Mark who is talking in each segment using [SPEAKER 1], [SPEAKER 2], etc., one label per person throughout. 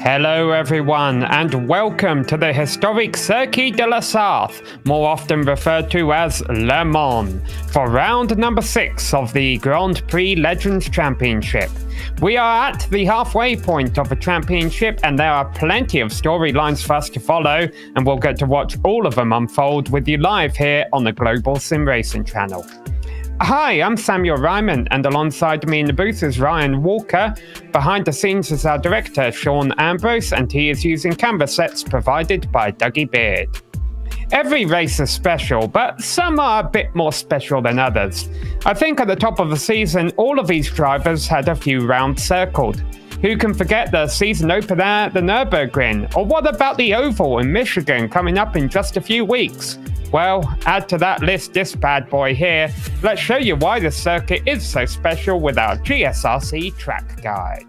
[SPEAKER 1] Hello everyone, and welcome to the historic Circuit de la Sarthe, more often referred to as Le Mans, for round number 6 of the Grand Prix Legends Championship. We are at the halfway point of the championship, and there are plenty of storylines for us to follow, and we'll get to watch all of them unfold with you live here on the Global Sim Racing channel. Hi, I'm Samuel Ryman, and alongside me in the booth is Ryan Walker. Behind the scenes is our director, Sean Ambrose, and he is using camera sets provided by Dougie Beard. Every race is special, but some are a bit more special than others. I think at the top of the season, all of these drivers had a few rounds circled. Who can forget the season opener at the Nürburgring? Or what about the Oval in Michigan coming up in just a few weeks? Well, add to that list this bad boy here. Let's show you why the circuit is so special with our GSRC track guide.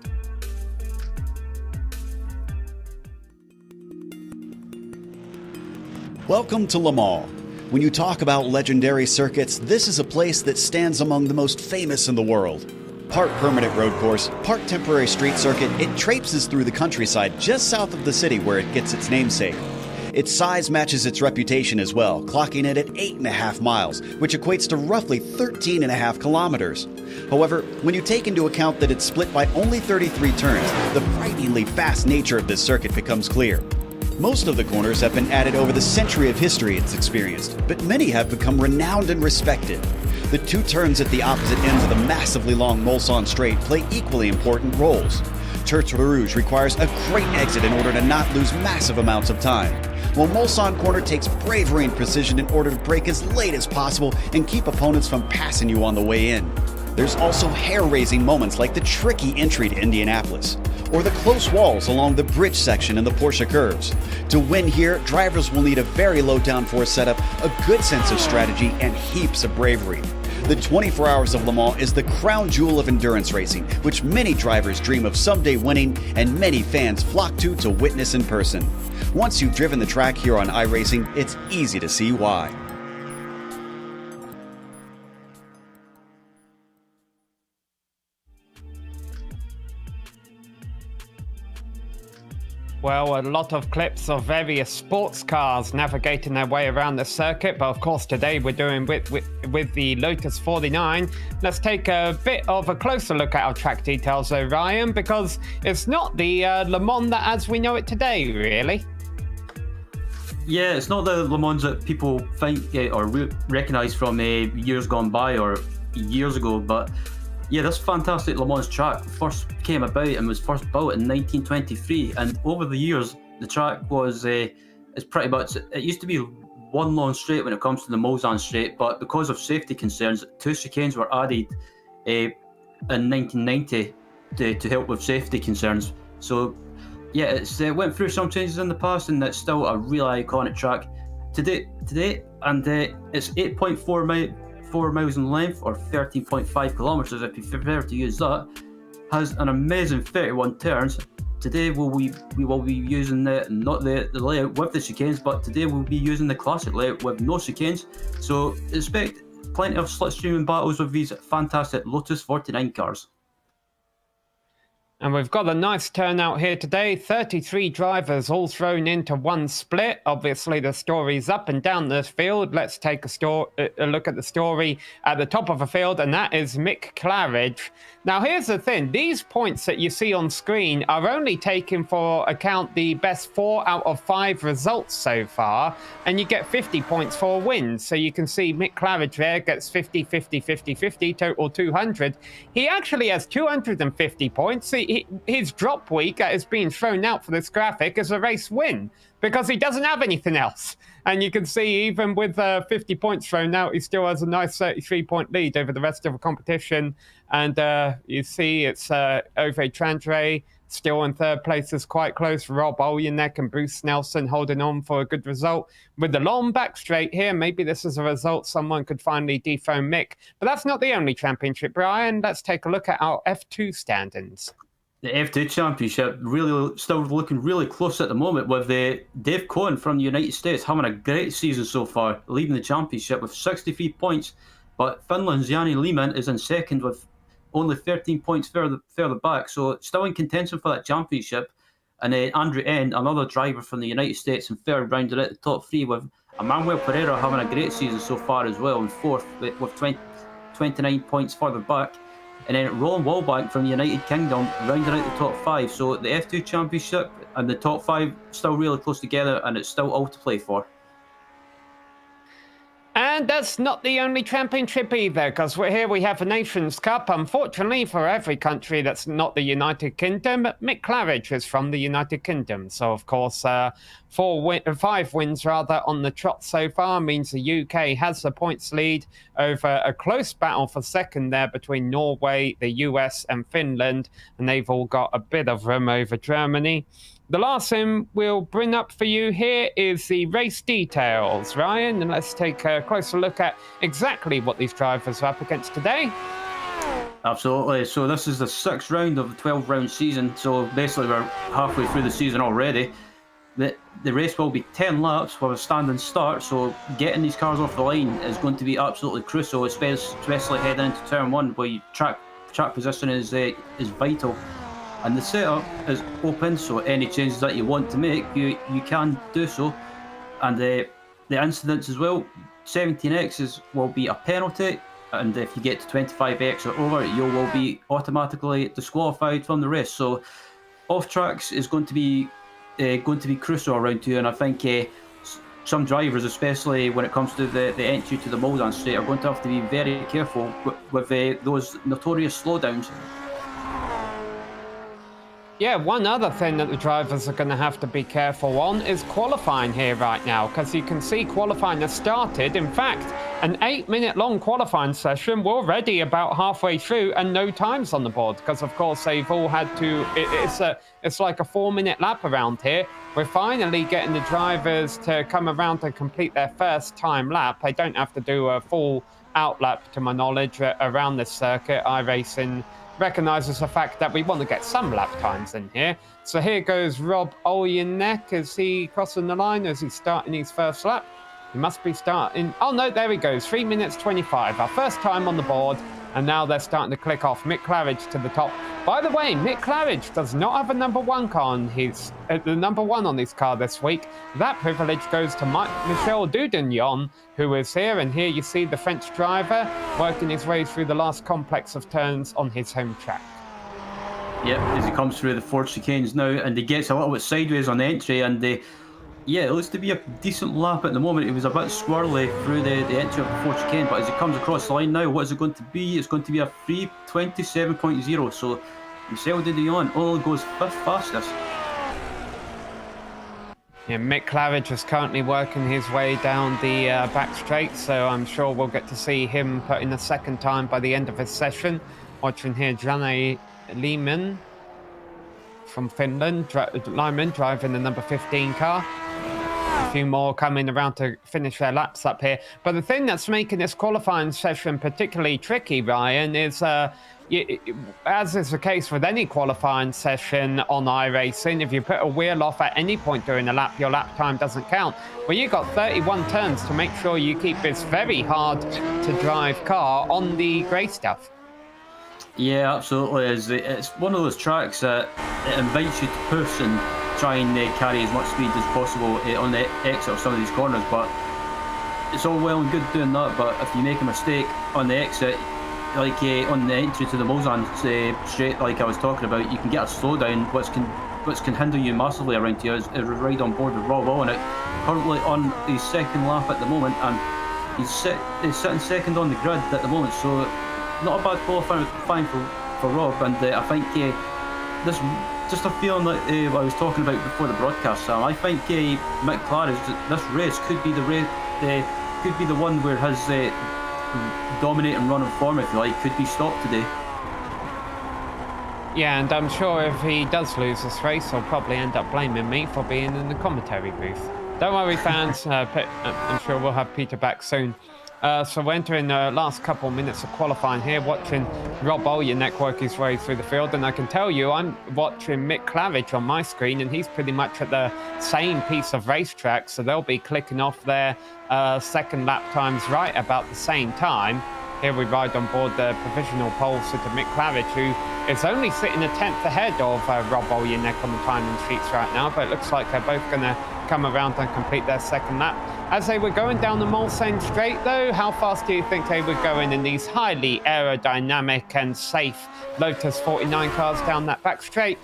[SPEAKER 2] Welcome to Le Mans. When you talk about legendary circuits, this is a place that stands among the most famous in the world. Part permanent road course, part temporary street circuit, it traipses through the countryside just south of the city where it gets its namesake. Its size matches its reputation as well, clocking it at 8.5 miles, which equates to roughly 13.5 kilometers. However, when you take into account that it's split by only 33 turns, the frighteningly fast nature of this circuit becomes clear. Most of the corners have been added over the century of history it's experienced, but many have become renowned and respected. The two turns at the opposite ends of the massively long Mulsanne Straight play equally important roles. Tertre Rouge requires a great exit in order to not lose massive amounts of time, while Mulsanne Corner takes bravery and precision in order to brake as late as possible and keep opponents from passing you on the way in. There's also hair-raising moments like the tricky entry to Indianapolis, or the close walls along the bridge section in the Porsche curves. To win here, drivers will need a very low downforce setup, a good sense of strategy, and heaps of bravery. The 24 Hours of Le Mans is the crown jewel of endurance racing, which many drivers dream of someday winning and many fans flock to witness in person. Once you've driven the track here on iRacing, it's easy to see why.
[SPEAKER 1] Well, a lot of clips of various sports cars navigating their way around the circuit, but of course today we're doing with the Lotus 49. Let's take a bit of a closer look at our track details though, Ryan, because it's not the Le Mans that as we know it today, really.
[SPEAKER 3] Yeah, it's not the Le Mans that people think or recognise from years gone by or years ago, but yeah, this fantastic Le Mans track first came about and was first built in 1923, and over the years the track was it's pretty much, it used to be one long straight when it comes to the Mulsanne Straight, but because of safety concerns, 2 chicanes were added in 1990 to help with safety concerns. So yeah, it went through some changes in the past, and it's still a really iconic track today, and it's 8.4 miles in length, or 13.5 kilometers if you prefer to use that. Has an amazing 31 turns. Today we will be using not the layout with the chicanes, but today we'll be using the classic layout with no chicanes. So expect plenty of slipstreaming battles with these fantastic Lotus 49 cars.
[SPEAKER 1] And we've got a nice turnout here today. 33 drivers all thrown into one split. Obviously, the story's up and down the field. Let's take a look at the story at the top of the field, and that is Mick Claridge. Now, here's the thing. These points that you see on screen are only taken for account the best 4 out of 5 results so far, and you get 50 points for a win. So you can see Mick Claridge there gets 50, 50, 50, 50, total 200. He actually has 250 points. His drop week that is being thrown out for this graphic is a race win because he doesn't have anything else. And you can see even with 50 points thrown out, he still has a nice 33-point lead over the rest of the competition. And you see it's Ove Trandre still in third place, is quite close. Rob Olyanek and Bruce Nelson holding on for a good result. With the long back straight here, maybe this is a result someone could finally dethrone Mick. But that's not the only championship, Brian. Let's take a look at our F2 standings.
[SPEAKER 3] The F2 Championship really still looking really close at the moment, with Dave Cohen from the United States having a great season so far, leading the championship with 63 points. But Finland's Jani Lehmann is in second with only 13 points further back, so still in contention for that championship. And Andrew N, another driver from the United States, in third, rounded out the top three, with Emmanuel Pereira having a great season so far as well, in fourth with 29 points further back. And then Roland Wallbank from the United Kingdom rounding out the top five. So the F2 Championship and the top five still really close together, and it's still all to play for.
[SPEAKER 1] And that's not the only championship either, because we have a Nations Cup. Unfortunately for every country that's not the United Kingdom, Mick Claridge is from the United Kingdom. So, of course, 5 wins rather on the trot so far means the UK has the points lead over a close battle for second there between Norway, the US and Finland. And they've all got a bit of room over Germany. The last thing we'll bring up for you here is the race details, Ryan, and let's take a closer look at exactly what these drivers are up against today.
[SPEAKER 3] Absolutely. So this is the 6th round of the 12-round season, so basically we're halfway through the season already. The race will be 10 laps with a standing start, so getting these cars off the line is going to be absolutely crucial, especially heading into turn 1, where track position is vital. And the setup is open, so any changes that you want to make, you can do so. And the incidents as well, 17Xs will be a penalty, and if you get to 25X or over, you will be automatically disqualified from the race. So off tracks is going to be crucial around here, and I think some drivers, especially when it comes to the entry to the Mulsanne straight, are going to have to be very careful with those notorious slowdowns.
[SPEAKER 1] Yeah, one other thing that the drivers are going to have to be careful on is qualifying here right now, because you can see qualifying has started. In fact, an 8-minute long qualifying session. We're already about halfway through and no times on the board, because of course they've all had to, it's like a 4-minute lap around here. We're finally getting the drivers to come around and complete their first time lap. They don't have to do a full out lap, to my knowledge, around this circuit. iRacing recognises the fact that we want to get some lap times in here. So here goes Rob Olyanek. Is he crossing the line? Is he starting his first lap? He must be starting. Oh no, there he goes. 3 minutes 25. Our first time on the board. And now they're starting to click off. Mick Claridge to the top. By the way, Mick Claridge does not have a number 1 car on his the number 1 on his car this week. That privilege goes to Michel Dudignon, who is here. And here you see the French driver working his way through the last complex of turns on his home track.
[SPEAKER 3] Yep, as he comes through the Ford chicanes now, and he gets a little bit sideways on the entry, and yeah, it looks to be a decent lap at the moment. It was a bit squirrely through the entry of the Ford chicane, but as it comes across the line now, what is it going to be? It's going to be a 3:27.0, so Michel Dudignon only goes 5th fastest.
[SPEAKER 1] Yeah, Mick Claridge is currently working his way down the back straight, so I'm sure we'll get to see him put in a second time by the end of his session. Watching here, Jani Lehmann from Finland, Lyman driving the number 15 car. A few more coming around to finish their laps up here. But the thing that's making this qualifying session particularly tricky, Ryan, is as is the case with any qualifying session on iRacing, if you put a wheel off at any point during a lap, your lap time doesn't count. Well, you've got 31 turns to make sure you keep this very hard to drive car on the grey stuff.
[SPEAKER 3] Yeah, absolutely. It's one of those tracks that it invites you to push and try and carry as much speed as possible on the exit of some of these corners, but it's all well and good doing that, but if you make a mistake on the exit, like on the entry to the Mulsanne straight, like I was talking about, you can get a slowdown, which can hinder you massively around here. As we ride on board with Rob Olyanek, currently on his 2nd lap at the moment, and he's sitting 2nd on the grid at the moment, so not a bad qualifying for Rob. And I think this just a feeling like what I was talking about before the broadcast, Sam. I think Mick Claridge, this race could be the one where his dominating run of form, if you like, could be stopped today. Yeah,
[SPEAKER 1] and I'm sure if he does lose this race, he'll probably end up blaming me for being in the commentary booth. Don't worry, fans. I'm sure we'll have Peter back soon. So we're entering the last couple of minutes of qualifying here, watching Rob Olyanek work his way through the field. And I can tell you, I'm watching Mick Claridge on my screen, and he's pretty much at the same piece of racetrack. So they'll be clicking off their second lap times right about the same time. Here we ride on board the provisional pole sitter Mick Claridge, who is only sitting a tenth ahead of Rob Olyanek on the timing sheets right now, but it looks like they're both going to come around and complete their second lap. As they were going down the Mulsanne Straight, though, how fast do you think they were going in these highly aerodynamic and safe Lotus 49 cars down that back straight?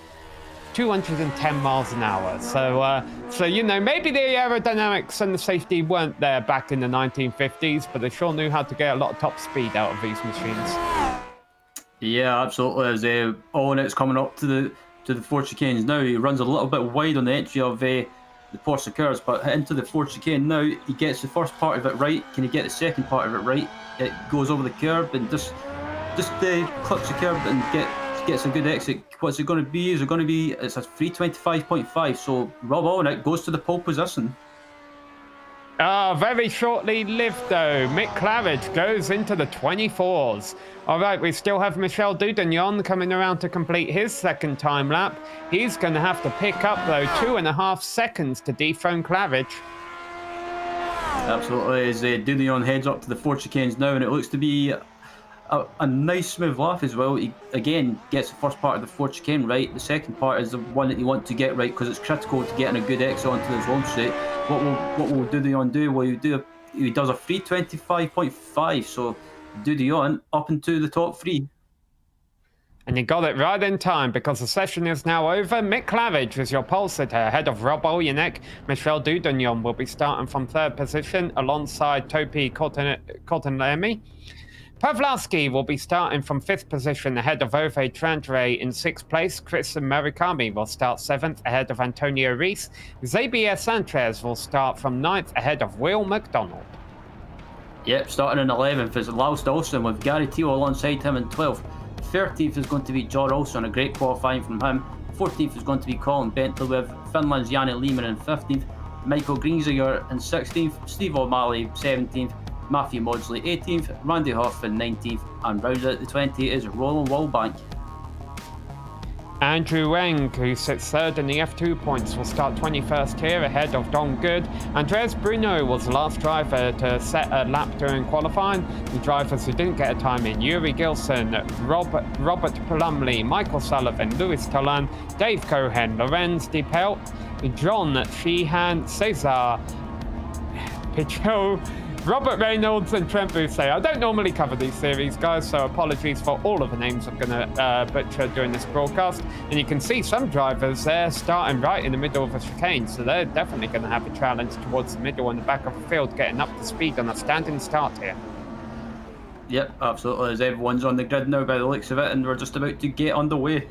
[SPEAKER 1] 210 miles an hour. So you know, maybe the aerodynamics and the safety weren't there back in the 1950s, but they sure knew how to get a lot of top speed out of these machines.
[SPEAKER 3] Yeah, absolutely. As Olyanek's coming up to the Ford chicanes now, he runs a little bit wide on the entry of the Porsche cars, but into the Ford chicane now, he gets the first part of it right. Can he get the second part of it right? It goes over the curb and just clips the curb and gets a good exit. What's it going to be? Is it going to be? It's a 325.5. So Rob Olyanek goes to the pole position.
[SPEAKER 1] Very shortly lived though. Mick Claridge goes into the 24s. All right, we still have Michel Dudagnon coming around to complete his second time lap. He's going to have to pick up though 2.5 seconds to dethrone Claridge.
[SPEAKER 3] Absolutely, as Dudagnon heads up to the Ford chicanes now, and it looks to be a nice smooth lap as well. He again gets the first part of the Ford chicane right. The second part is the one that you want to get right because it's critical to getting a good exit onto the home straight. What will Dudagnon do? Well, he does a 325.5. So Dudagnon up into the top three.
[SPEAKER 1] And you got it right in time because the session is now over. Mick Claridge is your pole sitter ahead of Rob Olyanek. Michel Dudagnon will be starting from third position alongside Topi Kortenlemi. Pawlowski will be starting from 5th position ahead of Ove Trandre in 6th place. Chris Murakami will start 7th ahead of Antonio Reis. Xavier Sanchez will start from 9th ahead of Will McDonald.
[SPEAKER 3] Yep, starting in 11th is Laus Dawson with Gary Teo alongside him in 12th. 13th is going to be John Olson, a great qualifying from him. 14th is going to be Colin Bentley with Finland's Janne Lehmann in 15th. Michael Greenziger in 16th. Steve O'Malley 17th. Matthew Maudsley 18th, Randy Hoff in 19th, and rounded at the 20 is Roland Wallbank.
[SPEAKER 1] Andrew Weng, who sits third in the F2 points, will start 21st here ahead of Don Good. Andreas Bruno was the last driver to set a lap during qualifying. The drivers who didn't get a time in: Yuri Gilson, Robert Plumley, Michael Sullivan, Louis Tolan, Dave Cohen, Lorenz DePelt, John Sheehan, Cesar Pichot, Robert Reynolds and Trent Bousset. I don't normally cover these series, guys, so apologies for all of the names I'm going to butcher during this broadcast. And you can see some drivers there starting right in the middle of a chicane, so they're definitely going to have a challenge towards the middle and the back of the field, getting up to speed on a standing start here.
[SPEAKER 3] Yep, absolutely, as everyone's on the grid now by the looks of it, and we're just about to get underway.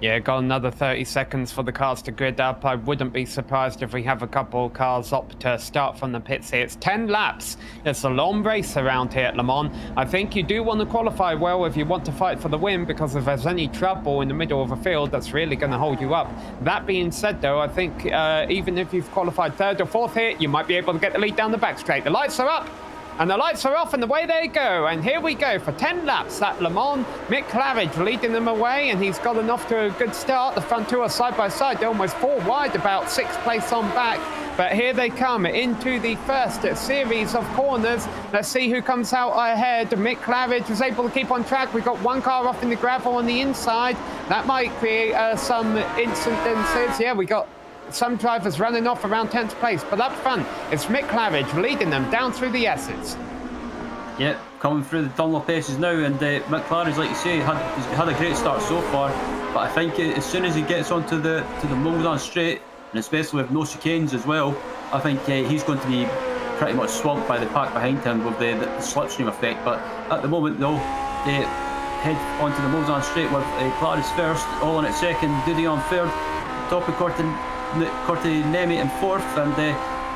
[SPEAKER 1] Yeah, got another 30 seconds for the cars to grid up. I wouldn't be surprised if we have a couple of cars opt to start from the pits here. It's 10 laps. It's a long race around here at Le Mans. I think you do want to qualify well if you want to fight for the win, because if there's any trouble in the middle of a field, that's really going to hold you up. That being said, though, I think even if you've qualified third or fourth here, you might be able to get the lead down the back straight. The lights are up. And the lights are off and away they go. And here we go for 10 laps at Le Mans. Mick Claridge leading them away, and he's gotten off to a good start. The front two are side by side. They're almost 4 wide, about 6th place on back. But here they come into the first series of corners. Let's see who comes out ahead. Mick Claridge was able to keep on track. We've got one car off in the gravel on the inside. That might create some incidences. Yeah, we got some drivers running off around 10th place, but up front, it's Mick Claridge leading them down through the S's.
[SPEAKER 3] Yep, coming through the Dunlop S's now, and Mick Claridge, like you say, had a great start so far, but I think as soon as he gets onto the Mulsanne Straight, and especially with no chicanes as well, I think he's going to be pretty much swamped by the pack behind him with the slipstream effect. But at the moment, though, they head onto the Mulsanne Straight with Claridge first, Olyanek second, Dudagnon third, Topi Kortenlemi in 4th, and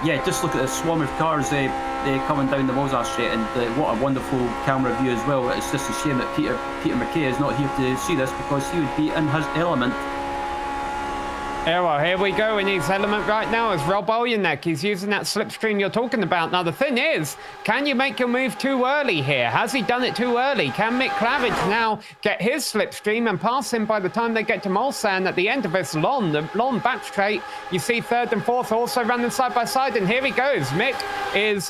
[SPEAKER 3] yeah, just look at the swarm of cars coming down the Mulsanne Straight, and what a wonderful camera view as well. It's just a shame that Peter McKay is not here to see this, because he would be in his element.
[SPEAKER 1] Yeah, well, here we go in his element right now is Rob Olyanek. He's using that slipstream you're talking about. Now, the thing is, can you make your move too early here? Has he done it too early? Can Mick Claridge now get his slipstream and pass him by the time they get to Mulsanne at the end of this the long back straight? You see third and fourth also running side by side, and here he goes. Mick is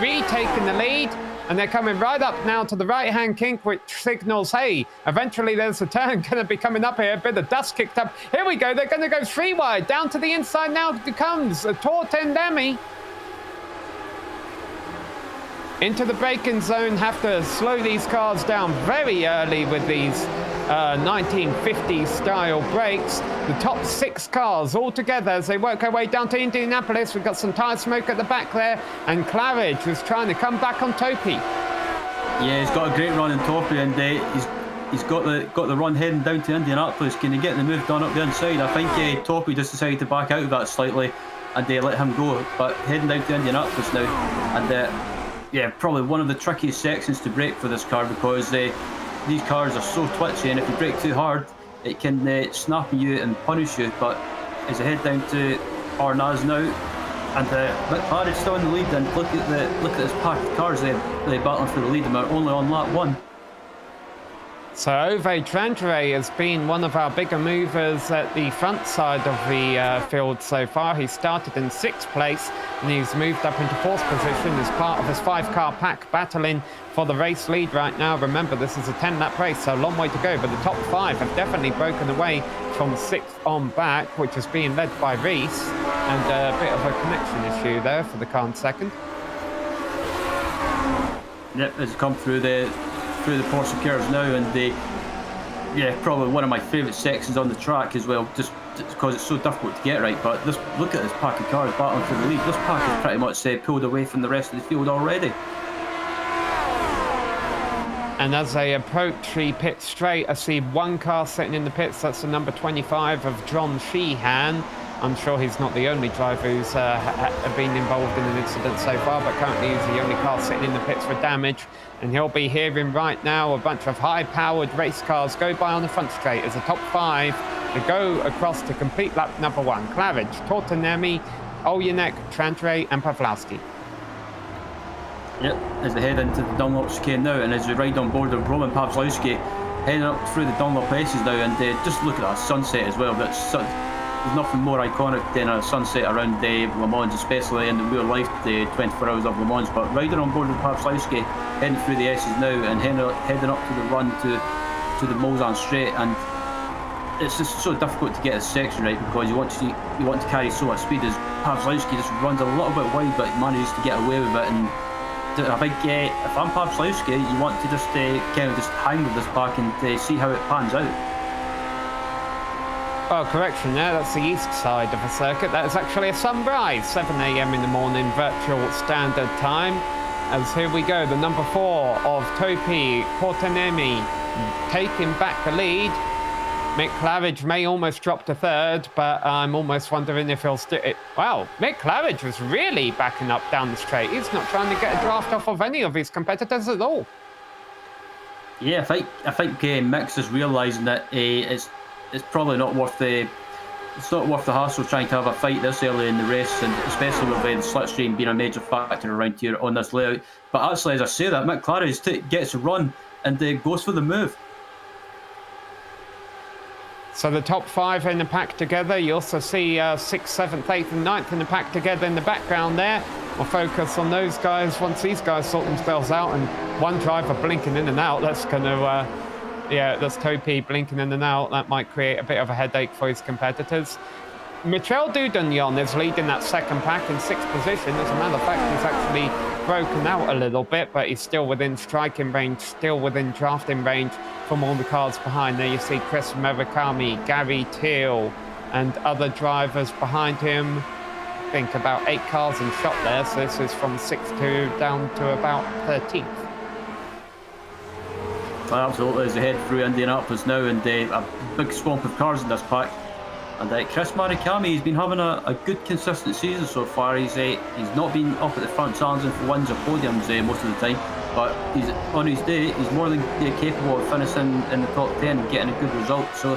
[SPEAKER 1] retaking the lead. And they're coming right up now to the right-hand kink, which signals, hey, eventually there's a turn going to be coming up here. A bit of dust kicked up. Here we go. They're going to go 3 wide. Down to the inside now comes Tortendemi. Into the braking zone. Have to slow these cars down very early with these 1950s style brakes. The top 6 cars all together as they work their way down to Indianapolis. We've got some tyre smoke at the back there, and Claridge was trying to come back on Topi.
[SPEAKER 3] Yeah, he's got a great run in Topi, and he's got the run heading down to Indianapolis. Can he get the move done up the inside? I think Topi just decided to back out of that slightly, and they let him go. But heading down to Indianapolis now, and yeah, probably one of the trickiest sections to brake for this car, because these cars are so twitchy, and if you brake too hard, it can snap you and punish you. But as I head down to Arnaz now, and McLaren's still in the lead, and look at this pack of cars they're battling for the lead, and they're only on lap 1.
[SPEAKER 1] So Ove Trandre has been one of our bigger movers at the front side of the field so far. He started in 6th place and he's moved up into 4th position as part of his 5-car pack battling for the race lead right now. Remember, this is a 10-lap race, so a long way to go, but the top 5 have definitely broken away from 6th on back, which is being led by Reese, and a bit of a connection issue there for the car in second.
[SPEAKER 3] Yep, it's come through the Porsche curves now, and probably one of my favourite sections on the track as well, just because it's so difficult to get right. But look at this pack of cars battling for the lead. This pack is pretty much pulled away from the rest of the field already.
[SPEAKER 1] And as they approach the pit straight, I see one car sitting in the pits. That's the number 25 of John Sheehan. I'm sure he's not the only driver who's been involved in an incident so far, but currently he's the only car sitting in the pits for damage. And he'll be hearing right now a bunch of high-powered race cars go by on the front straight as the top 5 to go across to complete lap number 1. Claridge, Tortonemi, Olyanek, Trandre and Pawlowski.
[SPEAKER 3] Yep, as they head into the Dunlop chicane now, and as we ride on board of Roman Pawlowski, heading up through the Dunlop S's now, and just look at that sunset as well. There's nothing more iconic than a sunset around Le Mans, especially in the real life, the 24 hours of Le Mans. But riding on board with Pawlowski, heading through the S's now, and heading up to the run to the Mulsanne straight, and it's just so difficult to get this section right, because you want to carry so much speed, as Pawlowski just runs a little bit wide, but manages to get away with it. And I think if I'm Pawlowski, you want to just kind of just hang with this pack and see how it pans out.
[SPEAKER 1] Well, correction there, that's the east side of the circuit. That is actually a sunrise, 7 a.m. in the morning, virtual standard time. As here we go, the number 4 of Topi, Portanemi, taking back the lead. Mick Claridge may almost drop to 3rd, but I'm almost wondering if he'll still... Wow, Mick Claridge was really backing up down the straight. He's not trying to get a draft off of any of his competitors at all. Yeah,
[SPEAKER 3] I think Mick's is realising that it's probably not worth the hassle trying to have a fight this early in the race, and especially with the slipstream being a major factor around here on this layout. But actually, as I say that, Mick Claridge gets a run and goes for the move.
[SPEAKER 1] So the top 5 in the pack together. You also see 6th, 7th, 8th and 9th in the pack together in the background there. We'll focus on those guys once these guys sort themselves out, and one driver blinking in and out. That's going to... that's Topi blinking in and out. That might create a bit of a headache for his competitors. Michel Dudagnon is leading that second pack in 6th position. As a matter of fact, he's actually broken out a little bit, but he's still within striking range, still within drafting range from all the cars behind. There you see Chris Murakami, Gary Teal, and other drivers behind him. I think about 8 cars in shot there, so this is from 6th to down to about 13th.
[SPEAKER 3] Absolutely, as they head through Indianapolis now, and a big swamp of cars in this pack. And Chris Murakami, he's been having a good consistent season so far. He's not been up at the front challenging for wins or podiums most of the time, but on his day he's more than capable of finishing in the top 10 and getting a good result. So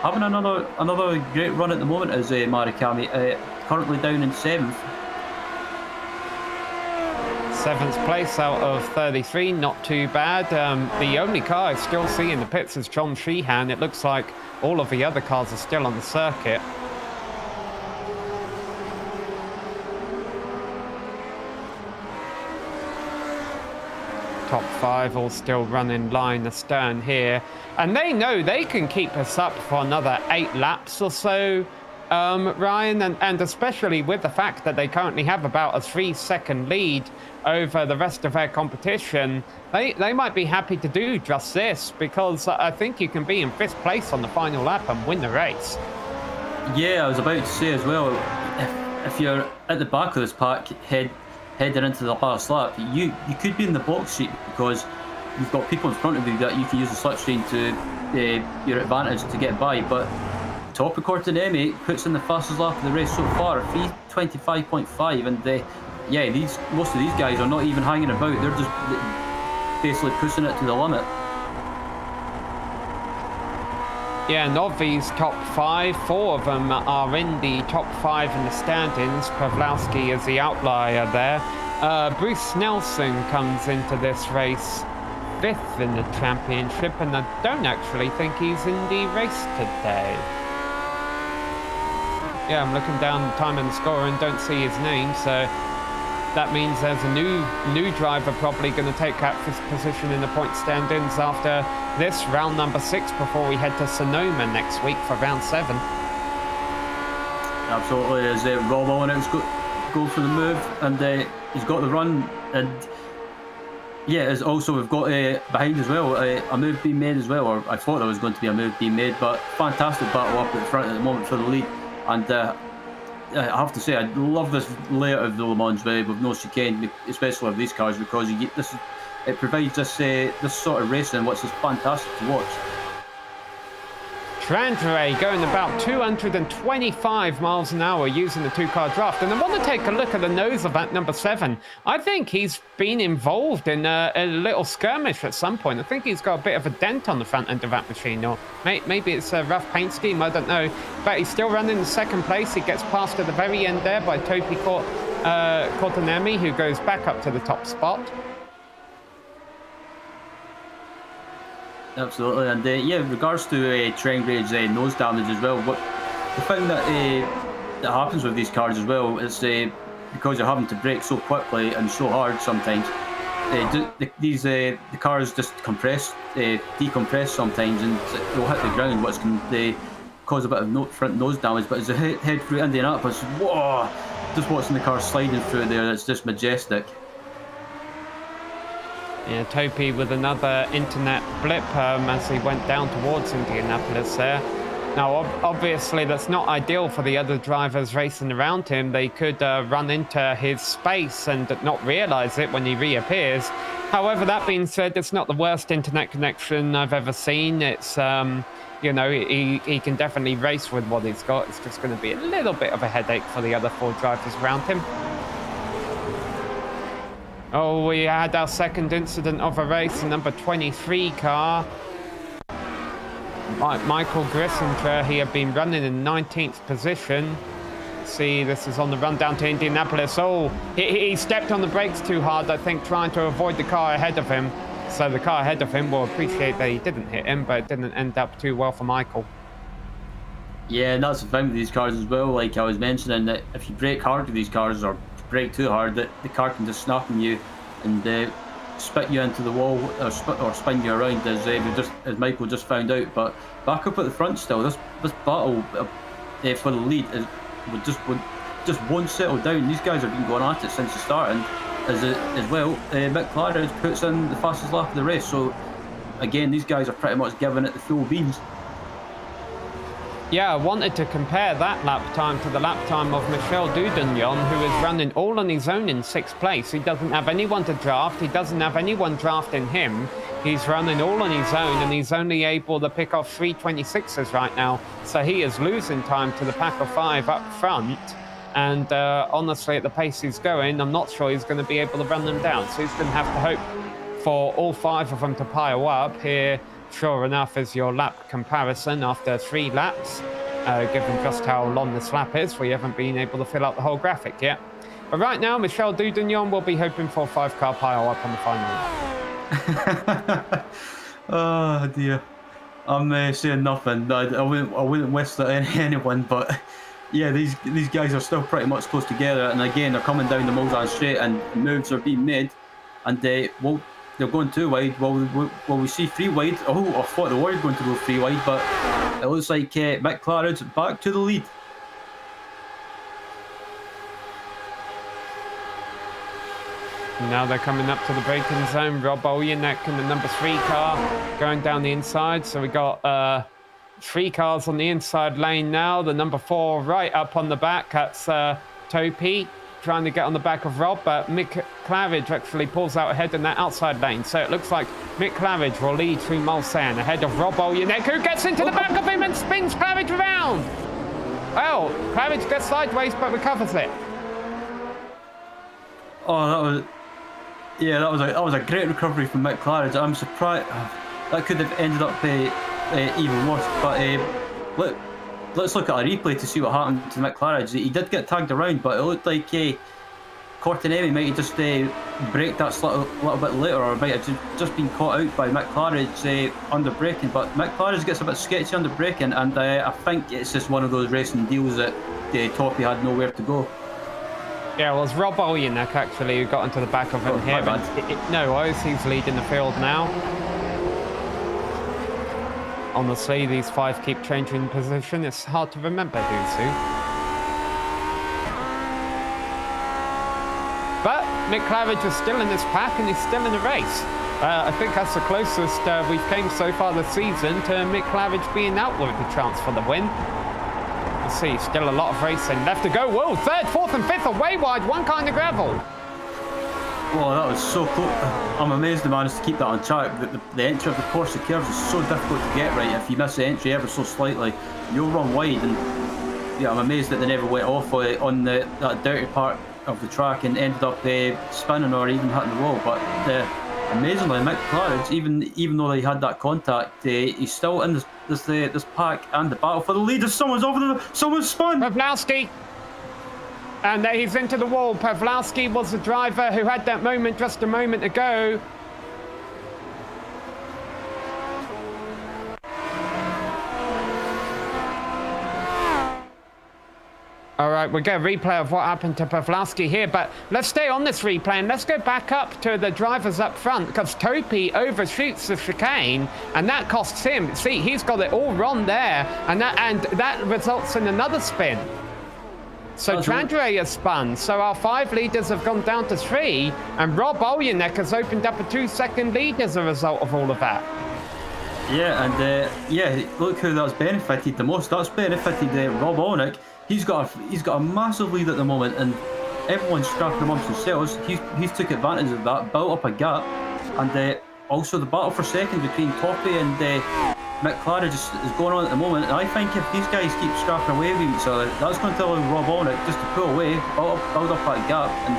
[SPEAKER 3] having another great run at the moment is Marikami, currently down in 7th.
[SPEAKER 1] 7th place out of 33, not too bad. The only car I still see in the pits is John Sheehan. It looks like all of the other cars are still on the circuit. Top 5 all still running line astern here. And they know they can keep us up for another 8 laps or so, Ryan, and especially with the fact that they currently have about a 3-second lead over the rest of their competition, they might be happy to do just this, because I think you can be in 5th place on the final lap and win the race.
[SPEAKER 3] Yeah, I was about to say as well, if you're at the back of this pack heading into the last lap, you could be in the box seat, because you've got people in front of you that you can use the slipstream to your advantage to get by. But top of Cortinemi puts in the fastest lap of the race so far, 3:25.5, and yeah, most of these guys are not even hanging about. They're just basically pushing it to the limit.
[SPEAKER 1] Yeah, and of these top 5, 4 of them are in the top 5 in the standings. Pawlowski is the outlier there. Bruce Nelson comes into this race 5th in the championship, and I don't actually think he's in the race today. Yeah, I'm looking down the time and the score and don't see his name, so that means there's a new driver probably going to take that 5th position in the point standings after this round number 6 before we head to Sonoma next week for round 7.
[SPEAKER 3] Absolutely, as Rob Owen's go for the move, and he's got the run, and yeah, as also we've got behind as well a move being made as well, or I thought there was going to be a move being made, but fantastic battle up at the front at the moment for the lead. And I have to say, I love this layout of the Le Mans with no chicane, especially of these cars, because you get this. It provides this sort of racing, which is fantastic to watch. Trandre
[SPEAKER 1] going about 225 miles an hour using the 2-car draft. And I want to take a look at the nose of that number 7. I think he's been involved in a little skirmish at some point. I think he's got a bit of a dent on the front end of that machine, or maybe it's a rough paint scheme, I don't know. But he's still running in 2nd place. He gets passed at the very end there by Topi Cortinemi, who goes back up to the top spot.
[SPEAKER 3] Absolutely, and yeah, in regards to Trengridge's nose damage as well, what the thing that happens with these cars as well is because you're having to brake so quickly and so hard sometimes, the cars just decompress sometimes, and they'll hit the ground, which can cause a bit of front nose damage. But as they head through Indianapolis, whoa, just watching the car sliding through there, it's just majestic.
[SPEAKER 1] Yeah, Topi with another internet blip as he went down towards Indianapolis there. Now, obviously, that's not ideal for the other drivers racing around him. They could run into his space and not realize it when he reappears. However, that being said, it's not the worst internet connection I've ever seen. It's, you know, he can definitely race with what he's got. It's just going to be a little bit of a headache for the other 4 drivers around him. Oh, we had our second incident of a race, number 23 car. Michael Grissinger, he had been running in 19th position. See, this is on the run down to Indianapolis. Oh, he stepped on the brakes too hard, I think, trying to avoid the car ahead of him. So the car ahead of him will appreciate that he didn't hit him, but it didn't end up too well for Michael.
[SPEAKER 3] Yeah, and that's the thing with these cars as well. Like I was mentioning, that if you brake hard with these cars, or brake too hard, that the car can just snap on you and spit you into the wall, or spin you around, as Michael just found out. But back up at the front still, this battle for the lead just won't settle down. These guys have been going at it since the start, and as well, Mick Claridge puts in the fastest lap of the race. So again, these guys are pretty much giving it the full beans.
[SPEAKER 1] Yeah, I wanted to compare that lap time to the lap time of Michel Dudagnon, who is running all on his own in 6th place. He doesn't have anyone to draft. He doesn't have anyone drafting him. He's running all on his own, and he's only able to pick off 3:26s right now. So he is losing time to the pack of 5 up front. And honestly, at the pace he's going, I'm not sure he's going to be able to run them down. So he's going to have to hope for all 5 of them to pile up here sure enough, is your lap comparison after 3 laps. Given just how long this lap is, we haven't been able to fill out the whole graphic yet. But right now, Michel Dudignon will be hoping for a 5-car pile up on the final lap.
[SPEAKER 3] Oh dear, I'm saying nothing. I wouldn't wish that on anyone, but yeah, these guys are still pretty much close together. And again, they're coming down the Mulsanne straight, and moves are being made, and they're going too wide. Will we see 3 wide? Oh, I thought they were going to go 3 wide, but it looks like Mick Claridge back to the lead.
[SPEAKER 1] Now they're coming up to the braking zone. Rob Olyanek in the number 3 car going down the inside. So we got 3 cars on the inside lane now. The number 4 right up on the back. That's Topi trying to get on the back of Rob, but Mick Claridge actually pulls out ahead in that outside lane. So it looks like Mick Claridge will lead through Mulsanne ahead of Rob Olyanek, who gets into the back of him and spins Claridge around. Well, Claridge gets sideways but recovers it.
[SPEAKER 3] Oh, that was a great recovery from Mick Claridge. I'm surprised that could have ended up even worse. But let's look at a replay to see what happened to Mick Claridge. He did get tagged around, but it looked like Cortinelli might have just braked that little bit later, or might have just been caught out by Mick Claridge under braking. But Mick Claridge gets a bit sketchy under braking, and I think it's just one of those racing deals that Topi had nowhere to go.
[SPEAKER 1] Yeah, well, it's Rob Olyanek actually who got into the back of him here. No, OC's leading the field now. Honestly, these 5 keep changing position. It's hard to remember who's who. But Mick Claridge is still in this pack and he's still in the race. I think that's the closest we've came so far this season to Mick Claridge being out with a chance for the win. See, still a lot of racing left to go. Whoa, 3rd, 4th and 5th are way wide, 1 car in the gravel.
[SPEAKER 3] Oh, that was so close. I'm amazed they managed to keep that on track. The entry of the Porsche curves is so difficult to get right. If you miss the entry ever so slightly, you'll run wide. And yeah, I'm amazed that they never went off on that dirty part of the track and ended up spinning or even hitting the wall. But amazingly, Mick Claridge, even though they had that contact, he's still in this pack and the battle for the lead. If someone's spun.
[SPEAKER 1] Pawlowski. And he's into the wall. Pawlowski was the driver who had that moment just a moment ago. All right, we'll get a replay of what happened to Pawlowski here, but let's stay on this replay and let's go back up to the drivers up front, because Topi overshoots the chicane and that costs him. See, he's got it all wrong there, and that results in another spin. So Trandre has spun, so our 5 leaders have gone down to 3, and Rob Olyanek has opened up a 2-second lead as a result of all of that.
[SPEAKER 3] Yeah, and look who that's benefited the most. That's benefited Rob Olyanek. He's got a massive lead at the moment, and everyone's scrapping amongst themselves. He's took advantage of that, built up a gap, and also the battle for second between Topi and Mick Claridge is going on at the moment. And I think if these guys keep scrapping away with each other, that's going to allow Rob Olyanek just to pull away, build up that gap. And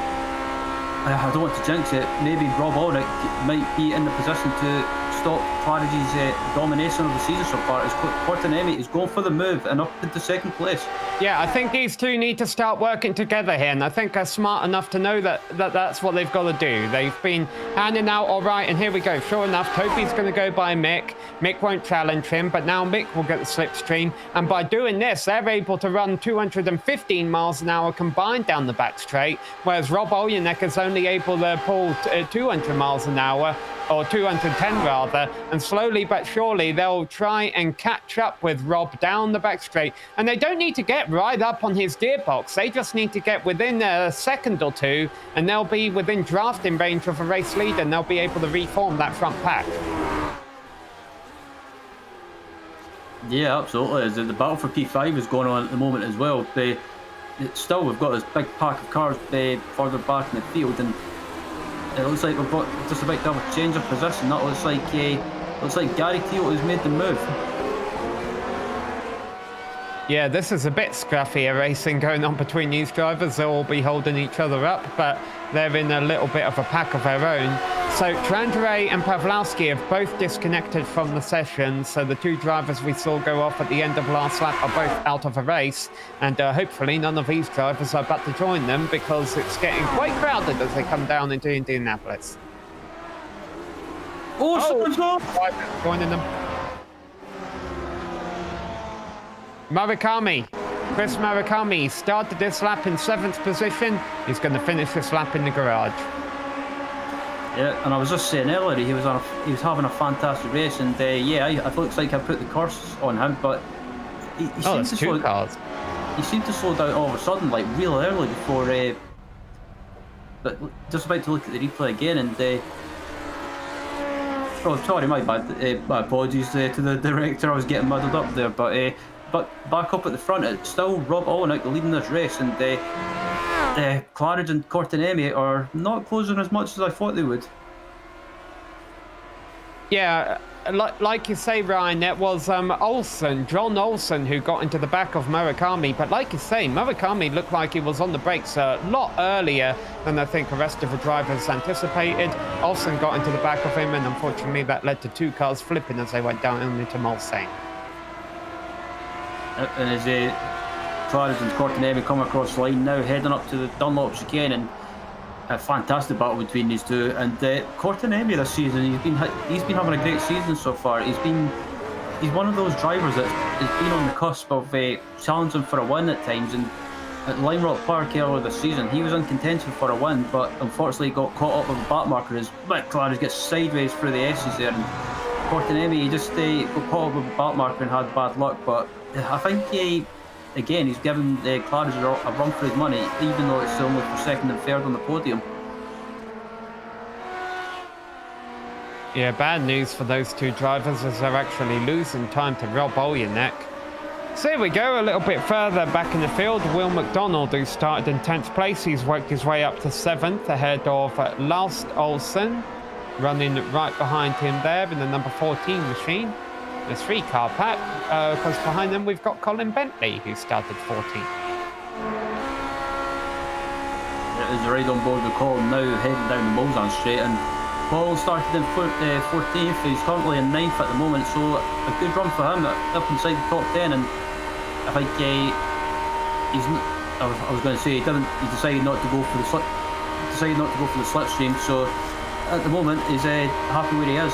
[SPEAKER 3] I don't want to jinx it. Maybe Rob Olyanek might be in the position to stop Claridge's domination of the season so far, as Cortinelli is going for the move and up into 2nd place. Yeah,
[SPEAKER 1] I think these two need to start working together here, and I think they're smart enough to know that's what they've got to do. They've been handing out all right, and here we go. Sure enough, Topi's going to go by Mick. Mick won't challenge him, but now Mick will get the slipstream, and by doing this, they're able to run 215 miles an hour combined down the back straight, whereas Rob Olyanek is only able to pull 200 miles an hour, or 210 rather, and slowly but surely they'll try and catch up with Rob down the back straight. And they don't need to get right up on his gearbox, they just need to get within a second or two, and they'll be within drafting range of a race leader, and they'll be able to reform that front pack.
[SPEAKER 3] Yeah, absolutely. The battle for P5 is going on at the moment as well. Still, we've got this big pack of cars further back in the field, and it looks like we've got just about to have a change of position. That looks like Gary Teal has made the move.
[SPEAKER 1] Yeah, this is a bit scraffier racing going on between these drivers. They'll all be holding each other up, but they're in a little bit of a pack of their own. So Trandre and Pawlowski have both disconnected from the session, so the two drivers we saw go off at the end of last lap are both out of a race, and hopefully none of these drivers are about to join them because it's getting quite crowded as they come down into Indianapolis.
[SPEAKER 3] Someone's off!
[SPEAKER 1] Joining them. Chris Murakami started this lap in 7th position. He's going to finish this lap in the garage.
[SPEAKER 3] Yeah, and I was just saying earlier, he was having a fantastic race, and yeah, it looks like I put the curse on him, but he seemed to slow down. He seemed to slow down all of a sudden, like real early before. But just about to look at the replay again, and oh, sorry, my bad. My apologies to the director. I was getting muddled up there, but back up at the front, it's still Rob Allenock leading this race, and Claridge and Cortinemi are not closing as much as I thought they would.
[SPEAKER 1] Yeah, like you say, Ryan, it was John Olsen, who got into the back of Murakami. But like you say, Murakami looked like he was on the brakes a lot earlier than I think the rest of the drivers anticipated. Olsen got into the back of him, and unfortunately that led to two cars flipping as they went down into Mulsanne.
[SPEAKER 3] And as Claridge and Cortinemi come across the line now, heading up to the Dunlop chicane, and a fantastic battle between these two. And Cortinemi this season, he's been having a great season so far. He's one of those drivers that has been on the cusp of challenging for a win at times. And at Lime Rock Park earlier this season, he was in contention for a win, but unfortunately got caught up with a back marker as Claridge gets sideways through the S's there. And Cortinemi just got caught up with a back marker and had bad luck. But I think again, he's given Claridge a run for his money, even though it's only for second and third on the podium.
[SPEAKER 1] Yeah, bad news for those two drivers as they're actually losing time to Rob Allenock. So here we go, a little bit further back in the field. Will McDonald, who started in 10th place, he's worked his way up to 7th ahead of Last Olsen, running right behind him there in the number 14 machine. The 3-car pack, because behind them we've got Colin Bentley, who started 14th.
[SPEAKER 3] It is right on board with Colin now, heading down the Mulsanne Straight, and Colin started in 14th, he's currently in 9th at the moment, so a good run for him up inside the top 10. And I think I was going to say he decided not to go for the slipstream, so at the moment he's happy where he is.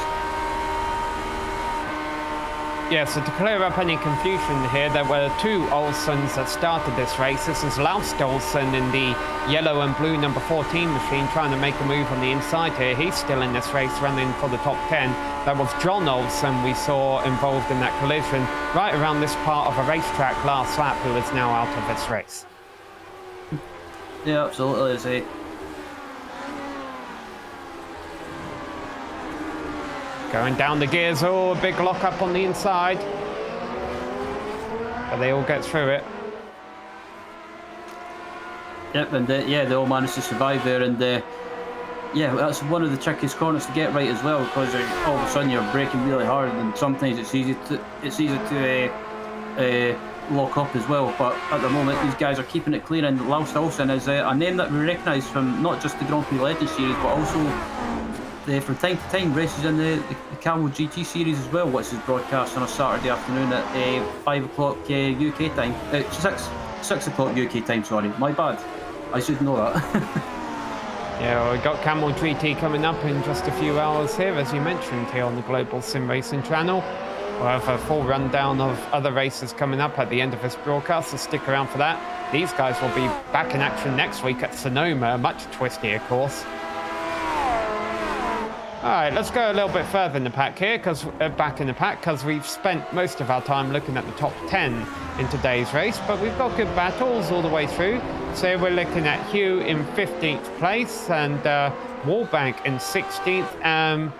[SPEAKER 1] Yeah, so to clear up any confusion here, there were two Olsens that started this race. This is Laust Olsen in the yellow and blue number 14 machine trying to make a move on the inside here. He's still in this race running for the top 10. That was John Olsen we saw involved in that collision right around this part of a racetrack last lap, who is now out of this race.
[SPEAKER 3] Yeah, absolutely. Is he?
[SPEAKER 1] Going down the gears, a big lock up on the inside. But they all get through it.
[SPEAKER 3] Yep, and yeah, they all managed to survive there, and yeah, that's one of the trickiest corners to get right as well, because all of a sudden you're braking really hard, and sometimes it's easy to lock up as well. But at the moment, these guys are keeping it clean, and Laust Olsen is a name that we recognise from not just the Grand Prix Legends series, but also from time to time races in the Camel GT series as well, which is broadcast on a Saturday afternoon at 5 o'clock UK time. 6 o'clock UK time, sorry, my bad. I should know that.
[SPEAKER 1] Yeah, well, we've got Camel GT coming up in just a few hours here, as you mentioned, here on the Global Sim Racing channel. We'll have a full rundown of other races coming up at the end of this broadcast, so stick around for that. These guys will be back in action next week at Sonoma, a much twistier course. Alright, let's go a little bit further in the pack here, back in the pack, because we've spent most of our time looking at the top 10 in today's race, but we've got good battles all the way through. So we're looking at Hugh in 15th place, and Wallbank in 16th, and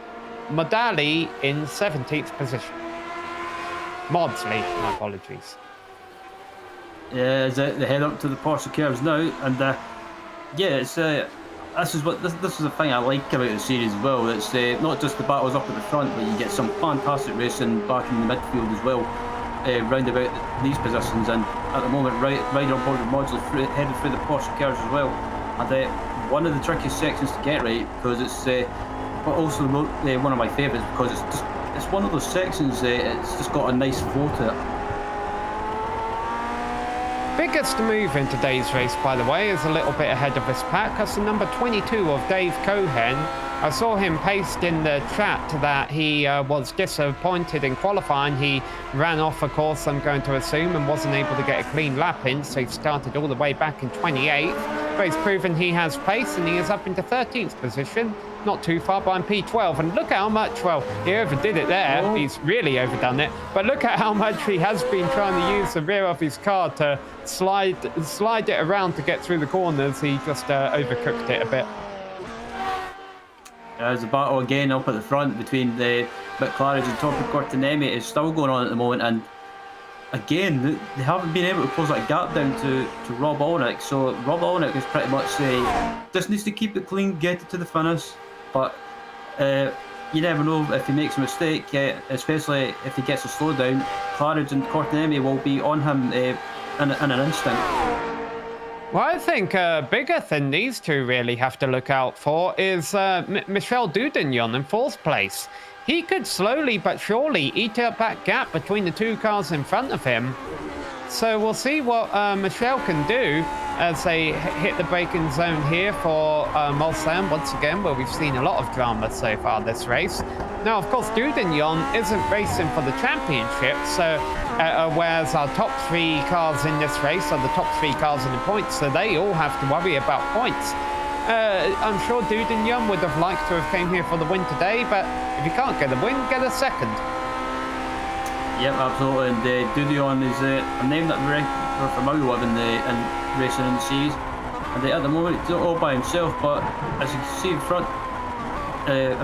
[SPEAKER 1] Modali in 17th position. Maudsley, my apologies.
[SPEAKER 3] Yeah, they head up to the Porsche curves now, and yeah, it's this is the thing I like about the series as well. It's not just the battles up at the front, but you get some fantastic racing back in the midfield as well, round about these positions. And at the moment, right on board with Maudsley headed through the Porsche curves as well. And one of the trickiest sections to get right, because it's but also one of my favourites because it's one of those sections. It's just got a nice flow to it.
[SPEAKER 1] Biggest move in today's race, by the way, is a little bit ahead of his pack. That's the number 22 of Dave Cohen. I saw him paste in the chat that he was disappointed in qualifying. He ran off a course, I'm going to assume, and wasn't able to get a clean lap in, so he started all the way back in 28th. But he's proven he has pace, and he is up into 13th position, not too far behind P12. And look how much, well, he overdid it there. Oh. He's really overdone it. But look at how much he has been trying to use the rear of his car to slide it around to get through the corners. He just overcooked it a bit.
[SPEAKER 3] There's a battle again up at the front between the McLarens and Topi Cortinemi is still going on at the moment, and again they haven't been able to close that gap down to Rob Olnick. So Rob Olnick is pretty much just needs to keep it clean, get it to the finish, but you never know if he makes a mistake, especially if he gets a slowdown. Claridge and Cortinemi will be on him in an instant.
[SPEAKER 1] Well, I think bigger than these two really have to look out for is Michel Dudagnon in 4th place. He could slowly but surely eat up that gap between the two cars in front of him. So we'll see what Michel can do as they hit the braking zone here for Mulsanne once again, where we've seen a lot of drama so far this race. Now, of course, Dudagnon isn't racing for the championship, so whereas our top 3 cars in this race are the top 3 cars in the points, so they all have to worry about points. I'm sure Dudagnon would have liked to have came here for the win today, but if you can't get a win, get a second.
[SPEAKER 3] Yep, absolutely. And Dudagnon is a name that we're familiar with in racing in the series. And at the moment, he's not all by himself, but as you can see in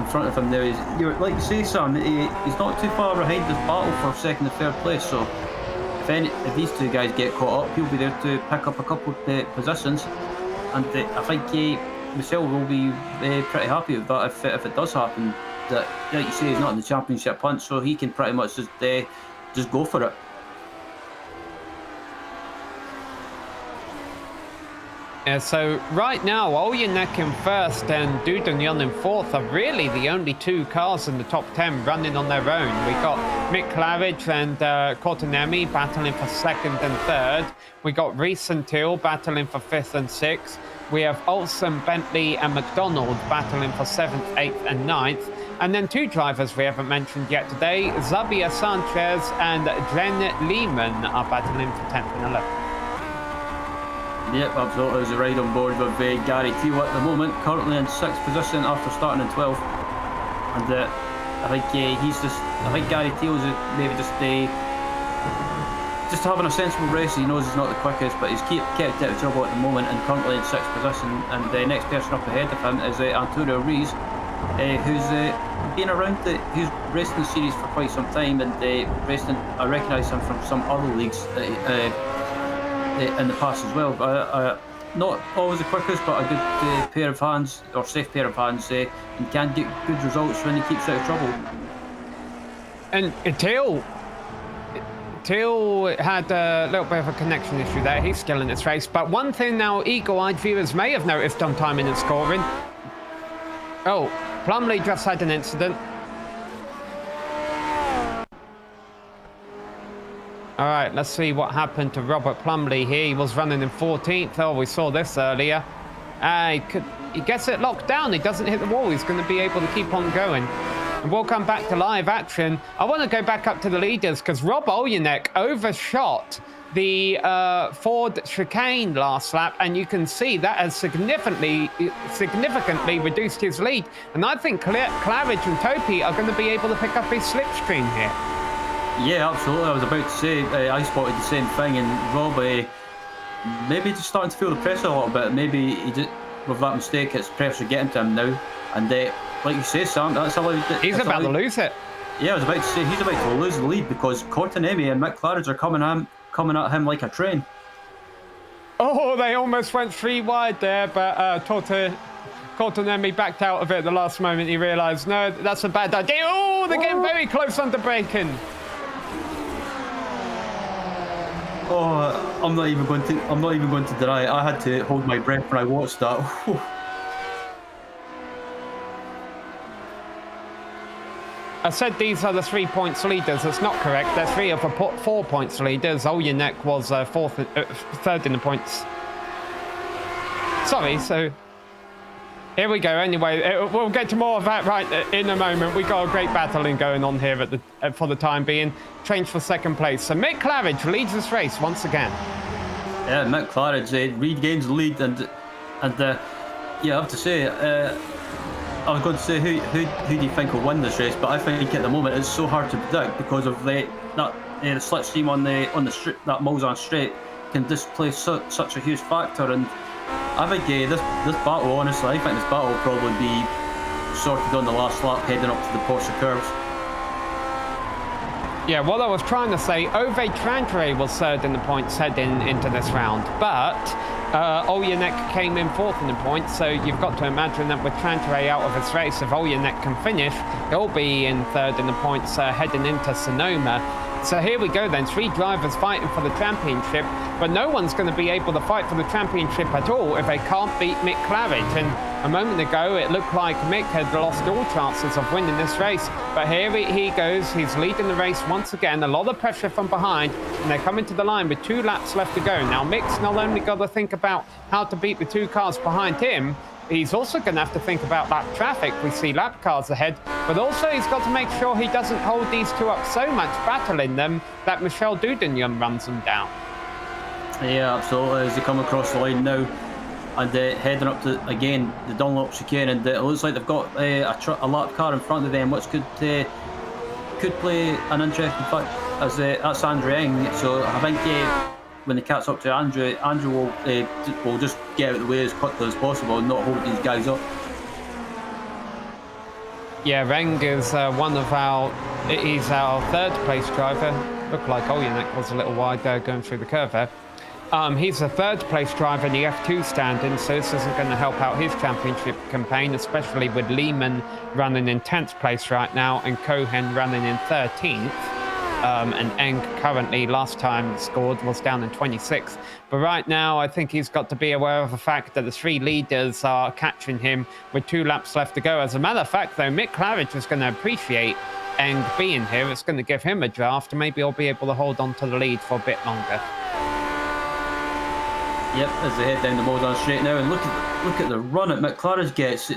[SPEAKER 3] front of him there, you're like you say, Sam, he's not too far behind this battle for 2nd and 3rd place. So if these two guys get caught up, he'll be there to pick up a couple of positions. And I think Michel will be pretty happy with that if it does happen. That, like you say, he's not in the championship hunt, so he can pretty much just go for it.
[SPEAKER 1] Yeah, so right now, Oljanek in 1st and Dudagnon in 4th are really the only 2 cars in the top 10 running on their own. We got Mick Claridge and Cortinemi battling for 2nd and 3rd. We got Reese and Till battling for 5th and 6th. We have Olsen, Bentley and McDonald battling for 7th, 8th and 9th. And then 2 drivers we haven't mentioned yet today, Xavier Sanchez and Jen Lehman are battling for 10th and 11th.
[SPEAKER 3] Yep, absolutely. There's a ride on board with Gary Teal at the moment, currently in 6th position after starting in 12th. And I think Gary Teal's maybe just having a sensible race. He knows he's not the quickest, but he's kept out of trouble at the moment and currently in 6th position. And the next person up ahead of him is Antonio Rees, who's been around who's raced in the series for quite some time, and I recognise him from some other leagues in the past as well. Not always the quickest, but a good pair of hands, or safe pair of hands, and can get good results when he keeps out of trouble.
[SPEAKER 1] And Till had a little bit of a connection issue there. He's still in this race. But one thing now eagle-eyed viewers may have noticed on timing and scoring. Oh, Plumley just had an incident. All right, let's see what happened to Robert Plumley here. He was running in 14th. Oh, we saw this earlier. He gets it locked down. He doesn't hit the wall. He's going to be able to keep on going. And we'll come back to live action. I want to go back up to the leaders because Rob Oljanek overshot the Ford chicane last lap, and you can see that has significantly reduced his lead. And I think Claridge and Topi are going to be able to pick up his slipstream here.
[SPEAKER 3] Yeah, absolutely. I was about to say, I spotted the same thing, and Rob maybe just starting to feel the pressure a little bit. Maybe he just, with that mistake, it's pressure getting to him now. And like you say, Sam, that's allowed.
[SPEAKER 1] He's about to lose it.
[SPEAKER 3] Yeah, I was about to say he's about to lose the lead because Cortinemi and Mick Claridge are coming at him like a train.
[SPEAKER 1] Oh, they almost went 3 wide there, but Cortinemi backed out of it at the last moment. He realised, no, that's a bad idea. Oh, they're getting very close under braking.
[SPEAKER 3] Oh, I'm not even going to deny it. I had to hold my breath when I watched that.
[SPEAKER 1] I said these are the 3 points leaders. That's not correct. They're 3 of the 4 points leaders. Olyanek was third in the points. Sorry, so here we go. Anyway, we'll get to more of that right in a moment. We got a great battling going on here for the time being. Change for second place. So Mick Claridge leads this race once again.
[SPEAKER 3] Yeah, Mick Claridge regains the lead, and yeah, I have to say, I was going to say who do you think will win this race, but I think at the moment it's so hard to predict because of the slipstream on the straight, that Mulsanne straight can display such a huge factor. And I think this battle, honestly, I think this battle will probably be sorted on the last lap heading up to the Porsche curves.
[SPEAKER 1] Yeah, what I was trying to say, Ove Trantre was third in the points heading into this round, but Olyanek came in fourth in the points, so you've got to imagine that with Trantre out of this race, if Olyanek can finish, he'll be in third in the points heading into Sonoma. So here we go then, 3 drivers fighting for the championship, but no one's going to be able to fight for the championship at all if they can't beat Mick Claridge. And a moment ago, it looked like Mick had lost all chances of winning this race, but here he goes, he's leading the race once again, a lot of pressure from behind, and they're coming to the line with 2 laps left to go. Now Mick's not only got to think about how to beat the 2 cars behind him, he's also going to have to think about lap traffic. We see lap cars ahead, but also he's got to make sure he doesn't hold these 2 up so much, battling them, that Michel Dudignon runs them down.
[SPEAKER 3] Yeah, absolutely. As they come across the line now, and heading up to, again, the Dunlop chicane, and it looks like they've got a lap car in front of them, which could play an interesting fact, as that's Andrew Eng. So I think when the cat's up to Andrew will just get out of the way as quickly as possible and not hold these guys up. Yeah,
[SPEAKER 1] Eng is he's our third place driver. Looked like Olyanek was a little wide there going through the curve there. He's the third place driver in the F2 standing, so this isn't going to help out his championship campaign, especially with Lehman running in 10th place right now and Cohen running in 13th. And Eng currently, last time scored, was down in 26th. But right now, I think he's got to be aware of the fact that the 3 leaders are catching him with 2 laps left to go. As a matter of fact, though, Mick Claridge is going to appreciate Eng being here. It's going to give him a draft, and maybe he'll be able to hold on to the lead for a bit longer.
[SPEAKER 3] Yep, as they head down the Mulsanne straight now, and look at the run that Mick Claridge gets. The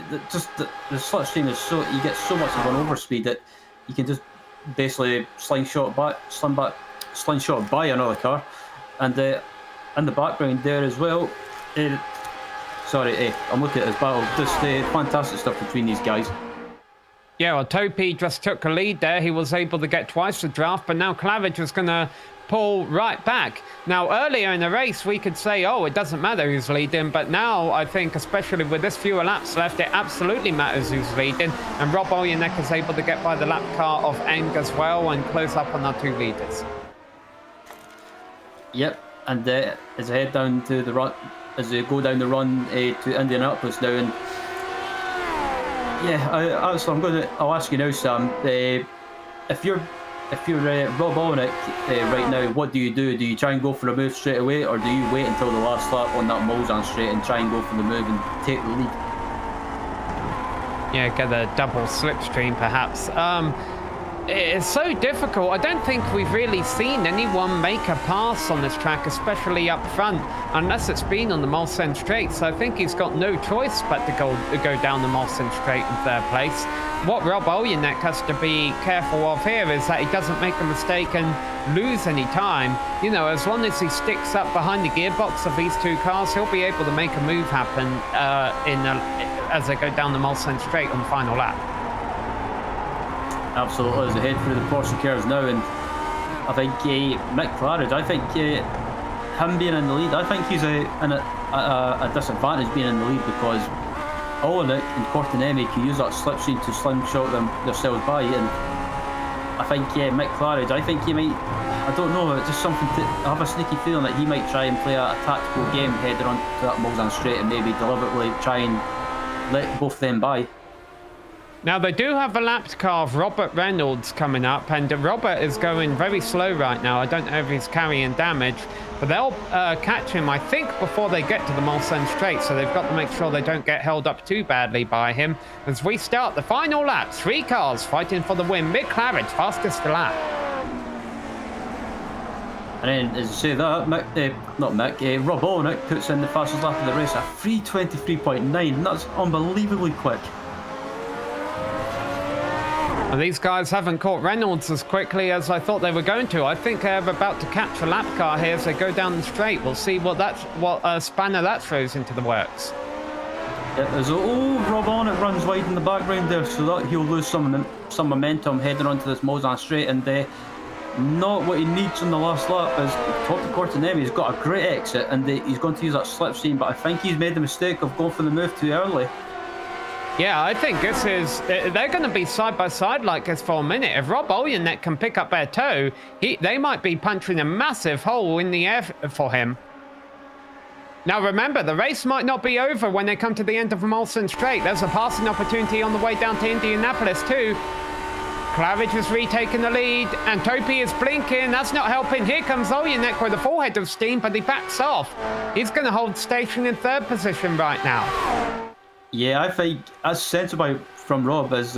[SPEAKER 3] slipstream is so, you get so much of an overspeed that you can just basically slingshot by another car. And in the background there as well, I'm looking at his battle. Just fantastic stuff between these guys.
[SPEAKER 1] Yeah, well, Topi just took a lead there. He was able to get twice the draft, but now Claridge was going to pull right back. Now, earlier in the race, we could say, oh, it doesn't matter who's leading, but now I think, especially with this fewer laps left, it absolutely matters who's leading, and Rob Olyanek is able to get by the lap car of Eng as well and close up on our 2 leaders. Yep, and as they head down to the run, as they go down the run to Indianapolis now, and yeah, I'll ask you now, Sam, if you're Rob Olyanek right now, what do you do? Do you try and go for a move straight away, or do you wait until the last lap on that Mulsanne straight and try and go for the move and take the lead? Yeah, get a double slipstream perhaps. It's so difficult. I don't think we've really seen anyone make a pass on this track, especially up front, unless it's been on the Mulsanne straight. So I think he's got no choice but to go down the Mulsanne straight in 3rd place. What Rob Olyanek has to be careful of here is that he doesn't make a mistake and lose any time. You know, as long as he sticks up behind the gearbox of these 2 cars, he'll be able to make a move happen as they go down the Mulsanne straight on the final lap. Absolutely, as they head through the Porsche curves now, and I think Mick Claridge, I think him being in the lead, I think he's in a disadvantage being in the lead, because Olyanek and Cortinemi can use that slipstream to slingshot themselves by, and I think Mick Claridge, I think he might, I don't know, it's just something to, I have a sneaky feeling that he might try and play a tactical game heading on to that Mulsanne straight and maybe deliberately try and let both of them by. Now, they do have a lapped car of Robert Reynolds coming up, and Robert is going very slow right now. I don't know if he's carrying damage. But they'll catch him, I think, before they get to the Mulsanne Straight, so they've got to make sure they don't get held up too badly by him. As we start the final lap, 3 cars fighting for the win. Mick Claridge, fastest lap.
[SPEAKER 3] And then, as you say that, Rob Olenek puts in the fastest lap of the race at 3:23.9. That's unbelievably quick.
[SPEAKER 1] And these guys haven't caught Reynolds as quickly as I thought they were going to. I think they're about to catch a lap car here as they go down the straight. We'll see what spanner that throws into the works.
[SPEAKER 3] Yeah, Rob Olenek runs wide in the background there, so that he'll lose some momentum heading onto this Mulsanne Straight, and not what he needs in the last lap is top of Courtenay. He's got a great exit, and he's going to use that slipstream, but I think he's made the mistake of going for the move too early.
[SPEAKER 1] Yeah, I think they're going to be side by side like this for a minute. If Rob Olenek can pick up their toe, they might be punching a massive hole in the air for him. Now remember, the race might not be over when they come to the end of the Mulsanne Straight. There's a passing opportunity on the way down to Indianapolis too. Claridge has retaken the lead, and Topi is blinking. That's not helping. Here comes Olenek with a full head of steam, but he backs off. He's going to hold station in 3rd position right now.
[SPEAKER 3] Yeah, I think that's sensible from Rob, as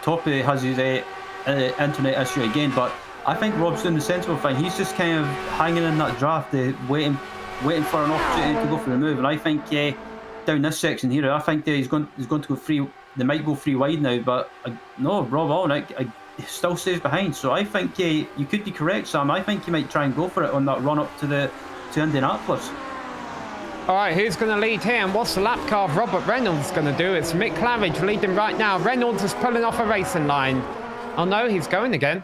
[SPEAKER 3] Topi has his internet issue again, but I think Rob's doing the sensible thing. He's just kind of hanging in that draft, waiting for an opportunity to go for the move. And I think down this section here, I think he's going to go free. They might go free wide now, but no, Rob Olenek still stays behind. So I think you could be correct, Sam. I think you might try and go for it on that run up to Indianapolis.
[SPEAKER 1] All right, who's going to lead here, and what's the lap car of Robert Reynolds going to do? It's Mick Claridge leading right now. Reynolds is pulling off a racing line. Oh no, he's going again.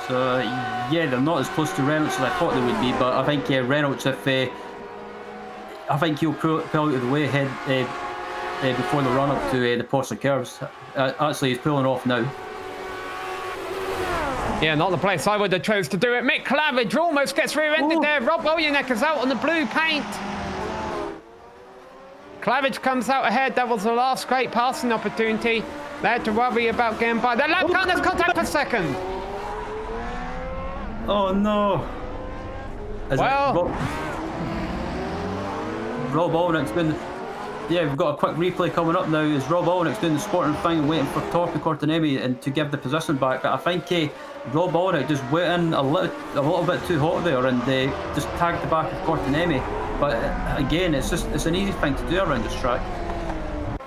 [SPEAKER 3] So yeah, they're not as close to Reynolds as I thought they would be, but I think Reynolds, I think he'll pull out of the way ahead before the run up to the Porsche curves. Actually, he's pulling off now.
[SPEAKER 1] Yeah, not the place I would have chose to do it. Mick Claridge almost gets rear-ended there. Rob Olenek is out on the blue paint. Claridge comes out ahead. That was the last great passing opportunity. They had to worry about getting by. The lap car has contact for second.
[SPEAKER 3] Oh no. Rob Olenek been... Yeah, we've got a quick replay coming up now. As Rob Olenek doing the sporting thing, waiting for Torque Courtenay and to give the position back. But I think Rob Olenek just went in a little bit too hot there, and just tagged the back of Courtenay. But again, it's an easy thing to do around this track.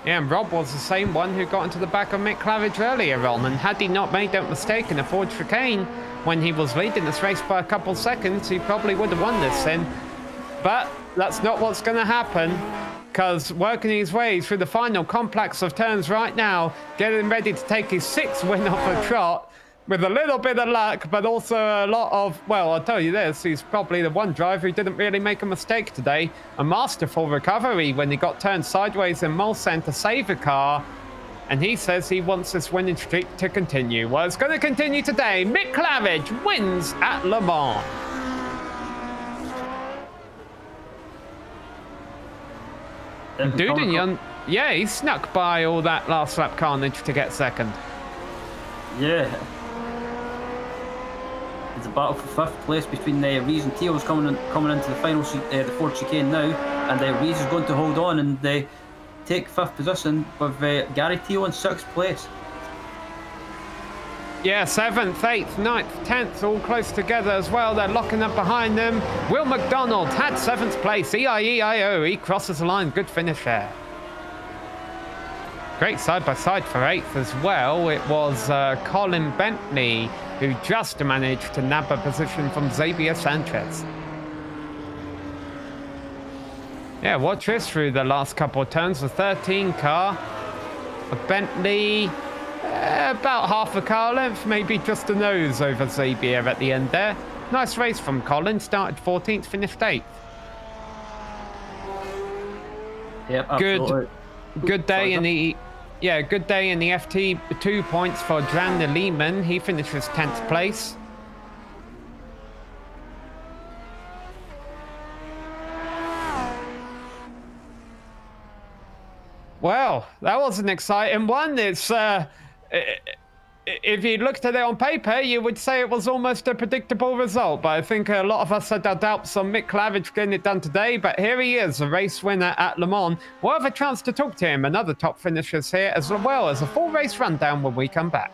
[SPEAKER 1] Yeah, and Rob was the same one who got into the back of Mick Claridge earlier on, and had he not made that mistake in a Ford chicane when he was leading this race by a couple seconds, he probably would have won this then. But that's not what's going to happen, because working his way through the final complex of turns right now, getting ready to take his 6th win off a trot, with a little bit of luck, but also a lot of, well, I'll tell you this, he's probably the one driver who didn't really make a mistake today. A masterful recovery when he got turned sideways in Mulsanne to save a car, and he says he wants this winning streak to continue. Well, it's going to continue today. Mick Claridge wins at Le Mans. Dudin, yeah, he snuck by all that last lap carnage to get second.
[SPEAKER 3] Yeah. It's a battle for 5th place between Rees and Teals coming into the final the Ford chicane now, and Rees is going to hold on and take 5th position with Gary Teal in 6th place.
[SPEAKER 1] Yeah, 7th, 8th, 9th, 10th, all close together as well. They're locking up behind them. Will McDonald had 7th place. EIEIO, he crosses the line. Good finish there. Great side-by-side for 8th as well. It was Colin Bentley who just managed to nab a position from Xavier Sanchez. Yeah, watch this through the last couple of turns. The 13 car, a Bentley, about half a car length, maybe just a nose over Xavier at the end there. Nice race from Colin. Started 14th, finished 8th.
[SPEAKER 3] Yep, absolutely.
[SPEAKER 1] Good day in the FT2 points for Dran Lehman. He finishes 10th place. Well, that was an exciting one. It's if you looked at it on paper, you would say it was almost a predictable result. But I think a lot of us had our doubts on Mick Claridge getting it done today. But here he is, a race winner at Le Mans. We'll have a chance to talk to him and other top finishers here, as well as a full race rundown when we come back.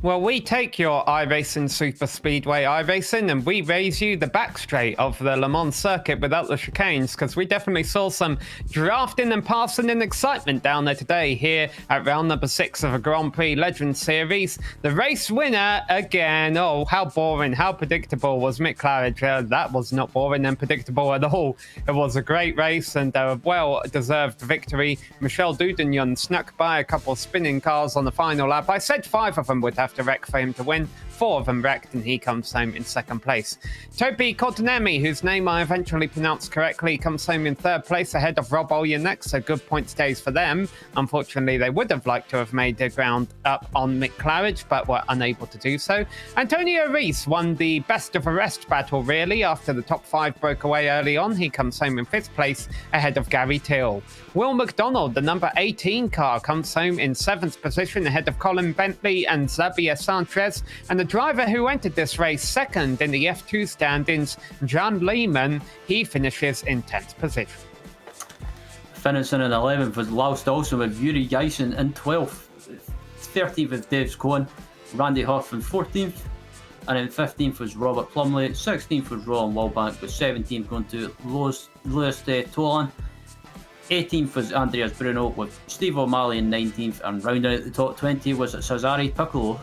[SPEAKER 1] Well, we take your iRacing Super Speedway iRacing and we raise you the back straight of the Le Mans circuit without the chicanes, because we definitely saw some drafting and passing and excitement down there today here at round number 6 of a Grand Prix Legends Series. The race winner again. Oh, how boring, how predictable was Mick Claridge. That was not boring and predictable at all. It was a great race and a well-deserved victory. Michel Dudignon snuck by a couple of spinning cars on the final lap. I said 5 of them would have to wreck for him to win. 4 of them wrecked and he comes home in second place. Toby Cotonemi, whose name I eventually pronounced correctly, comes home in third place ahead of Rob Olyanek, so good points days for them. Unfortunately, they would have liked to have made the ground up on Mick Claridge, but were unable to do so. Antonio Rees won the best of arrest battle, really, after the top 5 broke away early on. He comes home in 5th place ahead of Gary Till. Will McDonald, the number 18 car, comes home in 7th position ahead of Colin Bentley and Xavier Sanchez, and the driver who entered this race second in the F2 standings, John Lehman, he finishes in 10th position.
[SPEAKER 3] Finishing in 11th was Laust Olsen with Yuri Geisen in 12th. 13th was Dave Cohen, Randy Huff in 14th, and in 15th was Robert Plumley, 16th was Roland Wallbank, with 17th going to Louis Tolan. 18th was Andreas Bruno with Steve O'Malley in 19th, and rounding out the top 20 was Cesare Piccolo.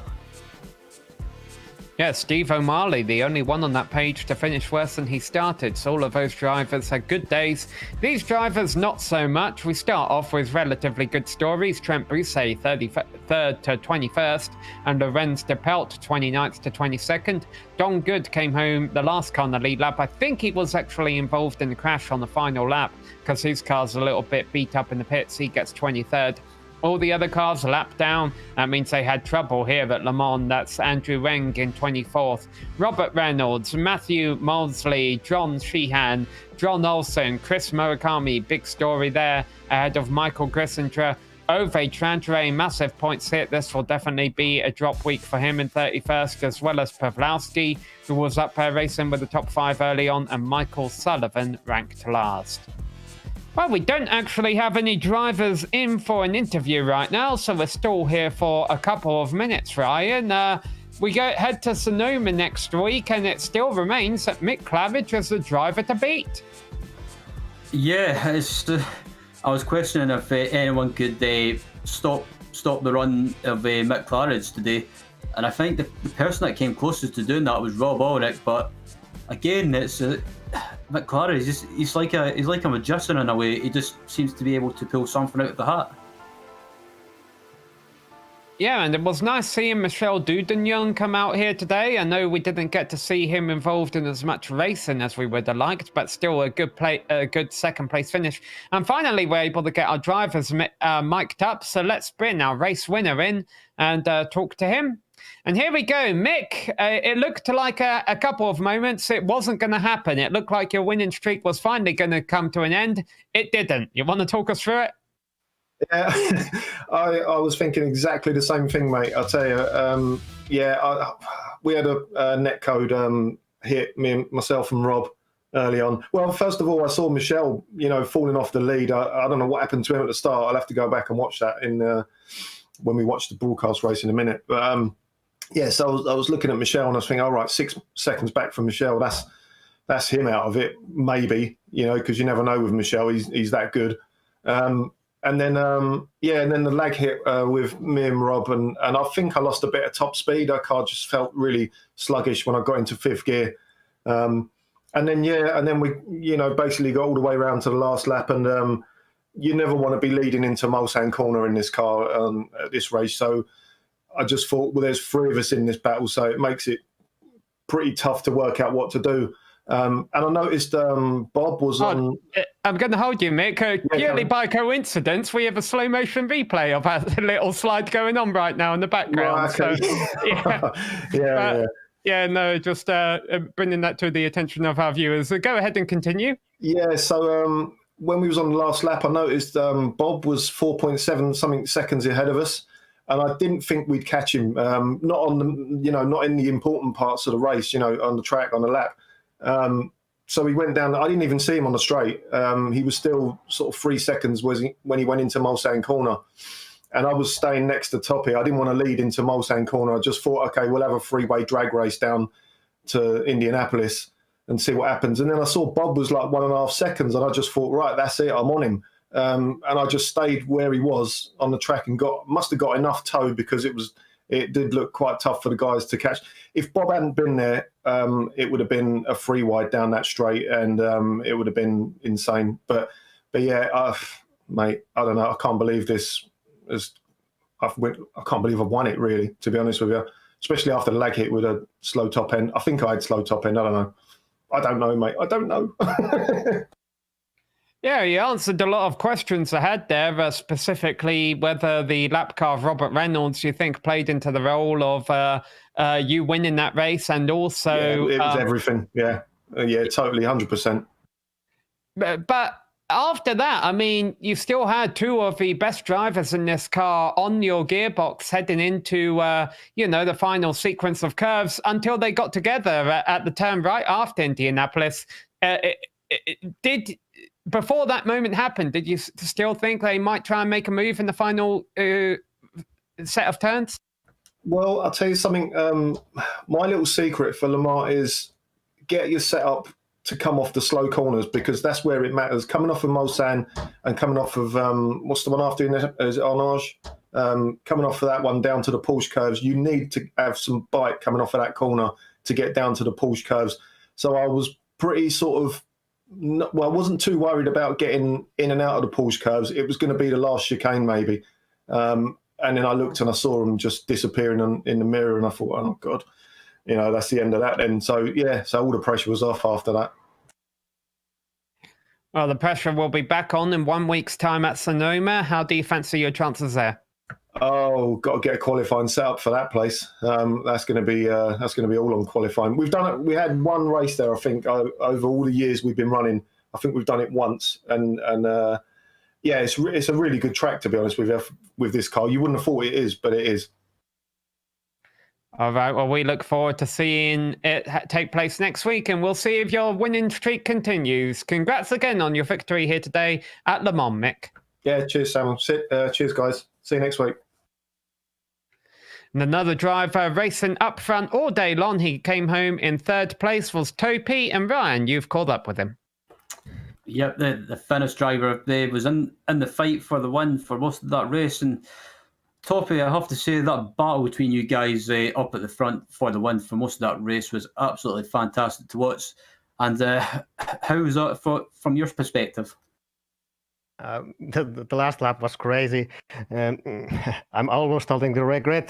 [SPEAKER 1] Yeah, Steve O'Malley, the only one on that page to finish worse than he started. So all of those drivers had good days. These drivers, not so much. We start off with relatively good stories. Trent Broussais, 33rd to 21st, and Lorenz de Pelt, 29th to 22nd. Don Good came home the last car on the lead lap. I think he was actually involved in the crash on the final lap because his car's a little bit beat up in the pits. He gets 23rd. All the other cars lapped down. That means they had trouble here at Le Mans. That's Andrew Reng in 24th. Robert Reynolds, Matthew Molesley, John Sheehan, John Olsen, Chris Murakami, big story there, ahead of Michael Grissinger. Ove Trantere, massive points hit. This will definitely be a drop week for him in 31st, as well as Pawlowski, who was up there racing with the top 5 early on, and Michael Sullivan ranked last. Well, we don't actually have any drivers in for an interview right now, so we're still here for a couple of minutes, Ryan. We head to Sonoma next week, and it still remains that Mick Claridge is the driver to beat.
[SPEAKER 3] Yeah, I was questioning if anyone could stop the run of Mick Claridge today, and I think the person that came closest to doing that was Rob Ulrich. But again, it's Mick Claridge. He's like a magician in a way. He just seems to be able to pull something out of the hat.
[SPEAKER 1] Yeah, and it was nice seeing Michel Dudagnon come out here today. I know we didn't get to see him involved in as much racing as we would have liked, but still a good second place finish. And finally, we're able to get our drivers mic'd up. So let's bring our race winner in and talk to him. And here we go, Mick. It looked like a couple of moments it wasn't going to happen. It looked like your winning streak was finally going to come to an end. It didn't. You want to talk us through it?
[SPEAKER 4] Yeah, I was thinking exactly the same thing, mate. I'll tell you. We had a net code hit, myself and Rob early on. Well, first of all, I saw Michel, falling off the lead. I don't know what happened to him at the start. I'll have to go back and watch that when we watch the broadcast race in a minute. But so I was looking at Michel and I was thinking, all right, 6 seconds back from Michel. That's him out of it, maybe. Because you never know with Michel. He's that good. And then, and then the lag hit with me and Rob, and I think I lost a bit of top speed. Our car just felt really sluggish when I got into 5th gear. And then we, basically got all the way around to the last lap, and you never want to be leading into Mulsanne corner in this car at this race. So I just thought, well, there's 3 of us in this battle, so it makes it pretty tough to work out what to do. And I noticed Bob was on...
[SPEAKER 1] I'm going to hold you, Mick. Purely by coincidence, we have a slow motion replay of a little slide going on right now in the background.
[SPEAKER 4] Right, okay.
[SPEAKER 1] So, just bringing that to the attention of our viewers. So go ahead and continue.
[SPEAKER 4] Yeah, so when we was on the last lap, I noticed Bob was 4.7 something seconds ahead of us. And I didn't think we'd catch him, not on the, not in the important parts of the race, on the track, on the lap. So he went down. I didn't even see him on the straight. He was still sort of 3 seconds when he went into Mulsanne corner. And I was staying next to Toppy. I didn't want to lead into Mulsanne corner. I just thought, okay, we'll have a 3-way drag race down to Indianapolis and see what happens. And then I saw Bob was like 1.5 seconds. And I just thought, right, that's it. I'm on him. And I just stayed where he was on the track and must have got enough toe because it did look quite tough for the guys to catch. If Bob hadn't been there, it would have been a 3-wide down that straight, and it would have been insane. But yeah, mate, I don't know. I can't believe this. I can't believe I've won it, really, to be honest with you. Especially after the lag hit with a slow top end. I think I had slow top end. I don't know, mate. I don't know.
[SPEAKER 1] Yeah, you answered a lot of questions I had there, specifically whether the lap car of Robert Reynolds, you think, played into the role of you winning that race, and also...
[SPEAKER 4] Yeah, it was everything, yeah. Yeah, totally, 100%.
[SPEAKER 1] But after that, I mean, you still had 2 of the best drivers in this car on your gearbox heading into, the final sequence of curves until they got together at the turn right after Indianapolis. Before that moment happened, did you still think they might try and make a move in the final set of turns?
[SPEAKER 4] Well, I'll tell you something. My little secret for Le Mans is get your setup to come off the slow corners, because that's where it matters. Coming off of Mulsanne and coming off of, what's the one after? Is it Arnage? Coming off of that one down to the Porsche curves, you need to have some bite coming off of that corner to get down to the Porsche curves. So I was pretty sort of, I wasn't too worried about getting in and out of the Porsche curves. It was going to be the last chicane, maybe. And then I looked and I saw them just disappearing in the mirror, and I thought, oh, God, that's the end of that then. So, yeah, so all the pressure was off after that.
[SPEAKER 1] Well, the pressure will be back on in 1 week's time at Sonoma. How do you fancy your chances there?
[SPEAKER 4] Oh, got to get a qualifying set up for that place. That's going to be all on qualifying. We've done it. We had one race there, I think, over all the years we've been running. I think we've done it once, and yeah, it's a really good track, to be honest with this car. You wouldn't have thought it is, but it is.
[SPEAKER 1] All right, well, we look forward to seeing it take place next week, and we'll see if your winning streak continues. Congrats again on your victory here today at Le Mans, Mick.
[SPEAKER 4] Yeah, cheers, Sam. Cheers, guys. See you next week.
[SPEAKER 1] And another driver racing up front all day long. He came home in third place was Topi, and Ryan, you've caught up with him.
[SPEAKER 3] Yep, the Finnish driver was in the fight for the win for most of that race. And Topi, I have to say, that battle between you guys up at the front for the win for most of that race was absolutely fantastic to watch. And how was that from your perspective?
[SPEAKER 5] The last lap was crazy. I'm almost starting to regret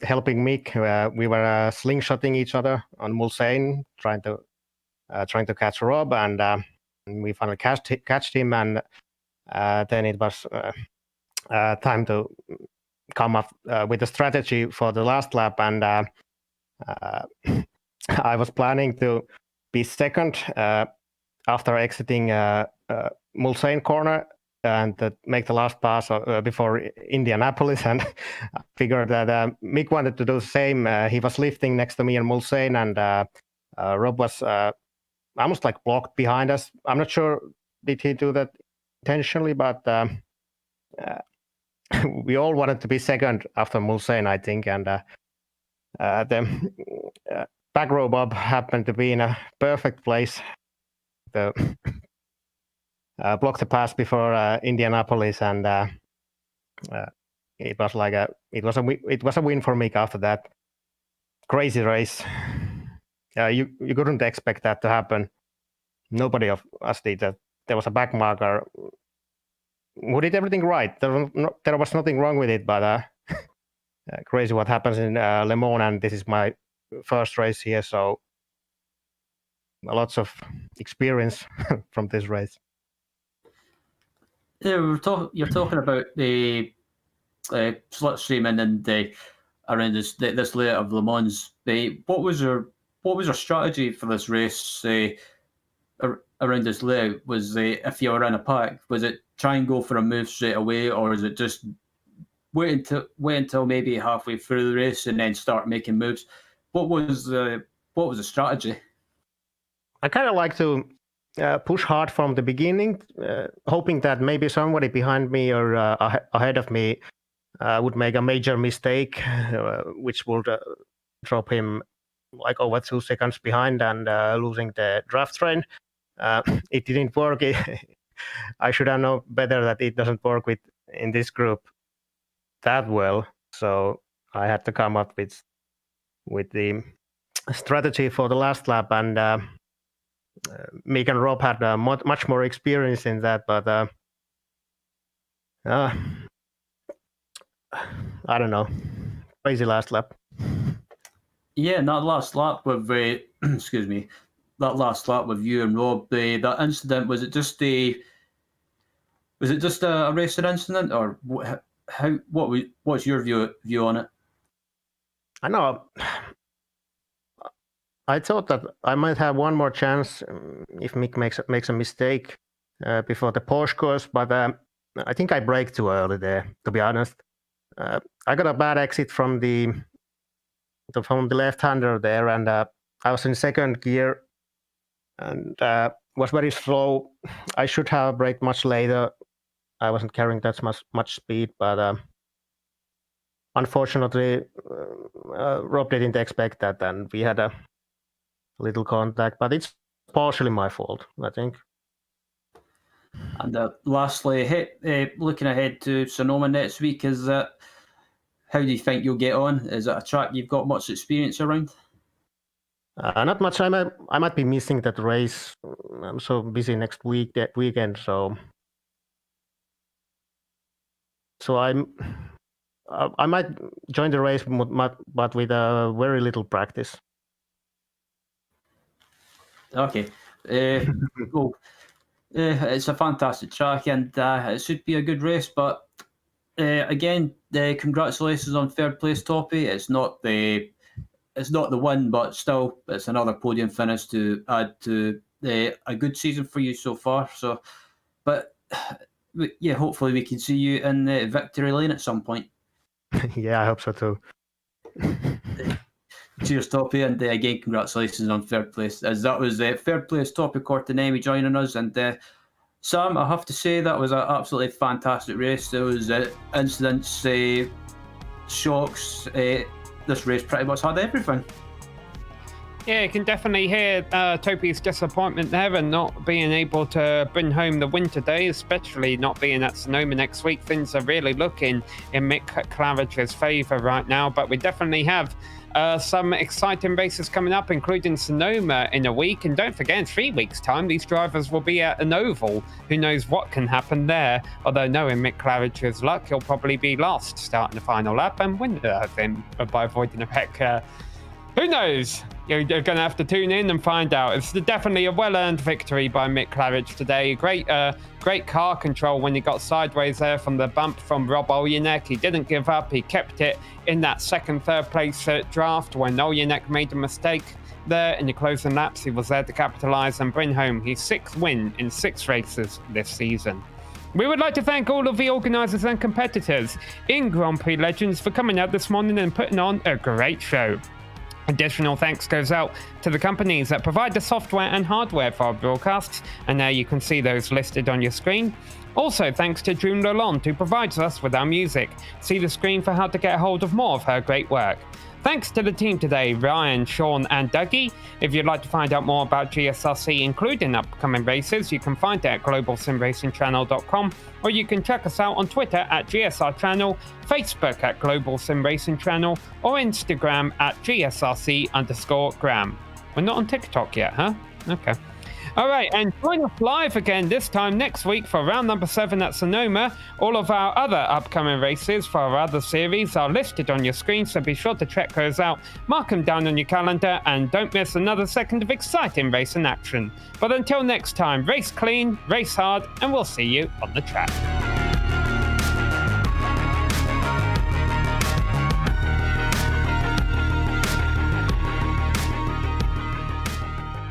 [SPEAKER 5] helping Mick. We were slingshotting each other on Mulsanne, trying to catch Rob, and we finally catched him. And then it was time to come up with a strategy for the last lap. And I was planning to be second after exiting Mulsanne corner and make the last pass before Indianapolis, and I figured that Mick wanted to do the same. He was lifting next to me in Mulsanne, and Rob was almost like blocked behind us. I'm not sure did he do that intentionally, but we all wanted to be second after Mulsanne, I think, and the back row Bob happened to be in a perfect place. Blocked the pass before Indianapolis, and it was a win for Mick after that. Crazy race. You couldn't expect that to happen. Nobody of us did that. There was a back marker. We did everything right. There was nothing wrong with it, but crazy what happens in Le Mans, and this is my first race here, so lots of experience from this race.
[SPEAKER 3] Yeah, you're talking about the slipstreaming and around this layout of Le Mans. What was your strategy for this race around this layout? Was if you were in a pack, was it try and go for a move straight away, or is it just wait until maybe halfway through the race and then start making moves? What was the strategy?
[SPEAKER 5] I kind of like to push hard from the beginning, hoping that maybe somebody behind me or ahead of me would make a major mistake, which would drop him like over 2 seconds behind and losing the draft train. It didn't work. I should have known better that it doesn't work in this group that well. So I had to come up with the strategy for the last lap, and Mick and Rob had much more experience in that, but I don't know. Crazy last lap.
[SPEAKER 3] Yeah, and that last lap with excuse me, that last lap with you and Rob, that incident, was it just a racing incident, or what's your view on it?
[SPEAKER 5] I know. I thought that I might have one more chance if Mick makes a mistake before the Porsche course, but I think I braked too early there, to be honest. I got a bad exit from the left-hander there, and I was in second gear and was very slow. I should have braked much later. I wasn't carrying that much speed, but unfortunately, Rob didn't expect that, and we had a little contact, but it's partially my fault, I think.
[SPEAKER 3] And lastly, looking ahead to Sonoma next week, how do you think you'll get on? Is it a track you've got much experience around?
[SPEAKER 5] Not much. I might be missing that race. I'm so busy next weekend, so I might join the race, but with very little practice.
[SPEAKER 3] Okay. Well, It's a fantastic track, and it should be a good race. But again, congratulations on third place, Toppy. It's not the win, but still, it's another podium finish to add to a good season for you so far. So, but yeah, hopefully we can see you in victory lane at some point.
[SPEAKER 5] Yeah, I hope so too.
[SPEAKER 3] Cheers, Toppy, and again, congratulations on third place. As that was third place, Toppy Cortinemi joining us, and Sam, I have to say that was an absolutely fantastic race. There was incidents, shocks. This race pretty much had everything.
[SPEAKER 1] Yeah, you can definitely hear Toby's disappointment there and not being able to bring home the win today, especially not being at Sonoma next week. Things are really looking in Mick Claridge's favour right now, but we definitely have some exciting races coming up, including Sonoma in a week. And don't forget, in 3 weeks' time, these drivers will be at an oval. Who knows what can happen there? Although, knowing Mick Claridge's luck, he'll probably be last starting the final lap and win the thing by avoiding a wreck. Who knows? You're going to have to tune in and find out. It's definitely a well-earned victory by Mick Claridge today. Great car control when he got sideways there from the bump from Rob Oljanek. He didn't give up. He kept it in that third place draft when Oljanek made a mistake there in the closing laps. He was there to capitalise and bring home his 6th win in 6 races this season. We would like to thank all of the organisers and competitors in Grand Prix Legends for coming out this morning and putting on a great show. Additional thanks goes out to the companies that provide the software and hardware for our broadcasts, and there you can see those listed on your screen. Also, thanks to June Lalonde, who provides us with our music. See the screen for how to get a hold of more of her great work. Thanks to the team today, Ryan, Sean and Dougie. If you'd like to find out more about GSRC, including upcoming races, you can find it at globalsimracingchannel.com, or you can check us out on Twitter at GSR Channel, Facebook at Global Sim Racing Channel, or Instagram at GSRC_Gram. We're not on TikTok yet, huh? Okay. All right, and join us live again this time next week for round number 7 at Sonoma. All of our other upcoming races for our other series are listed on your screen, so be sure to check those out, mark them down on your calendar, and don't miss another second of exciting racing action. But until next time, race clean, race hard, and we'll see you on the track.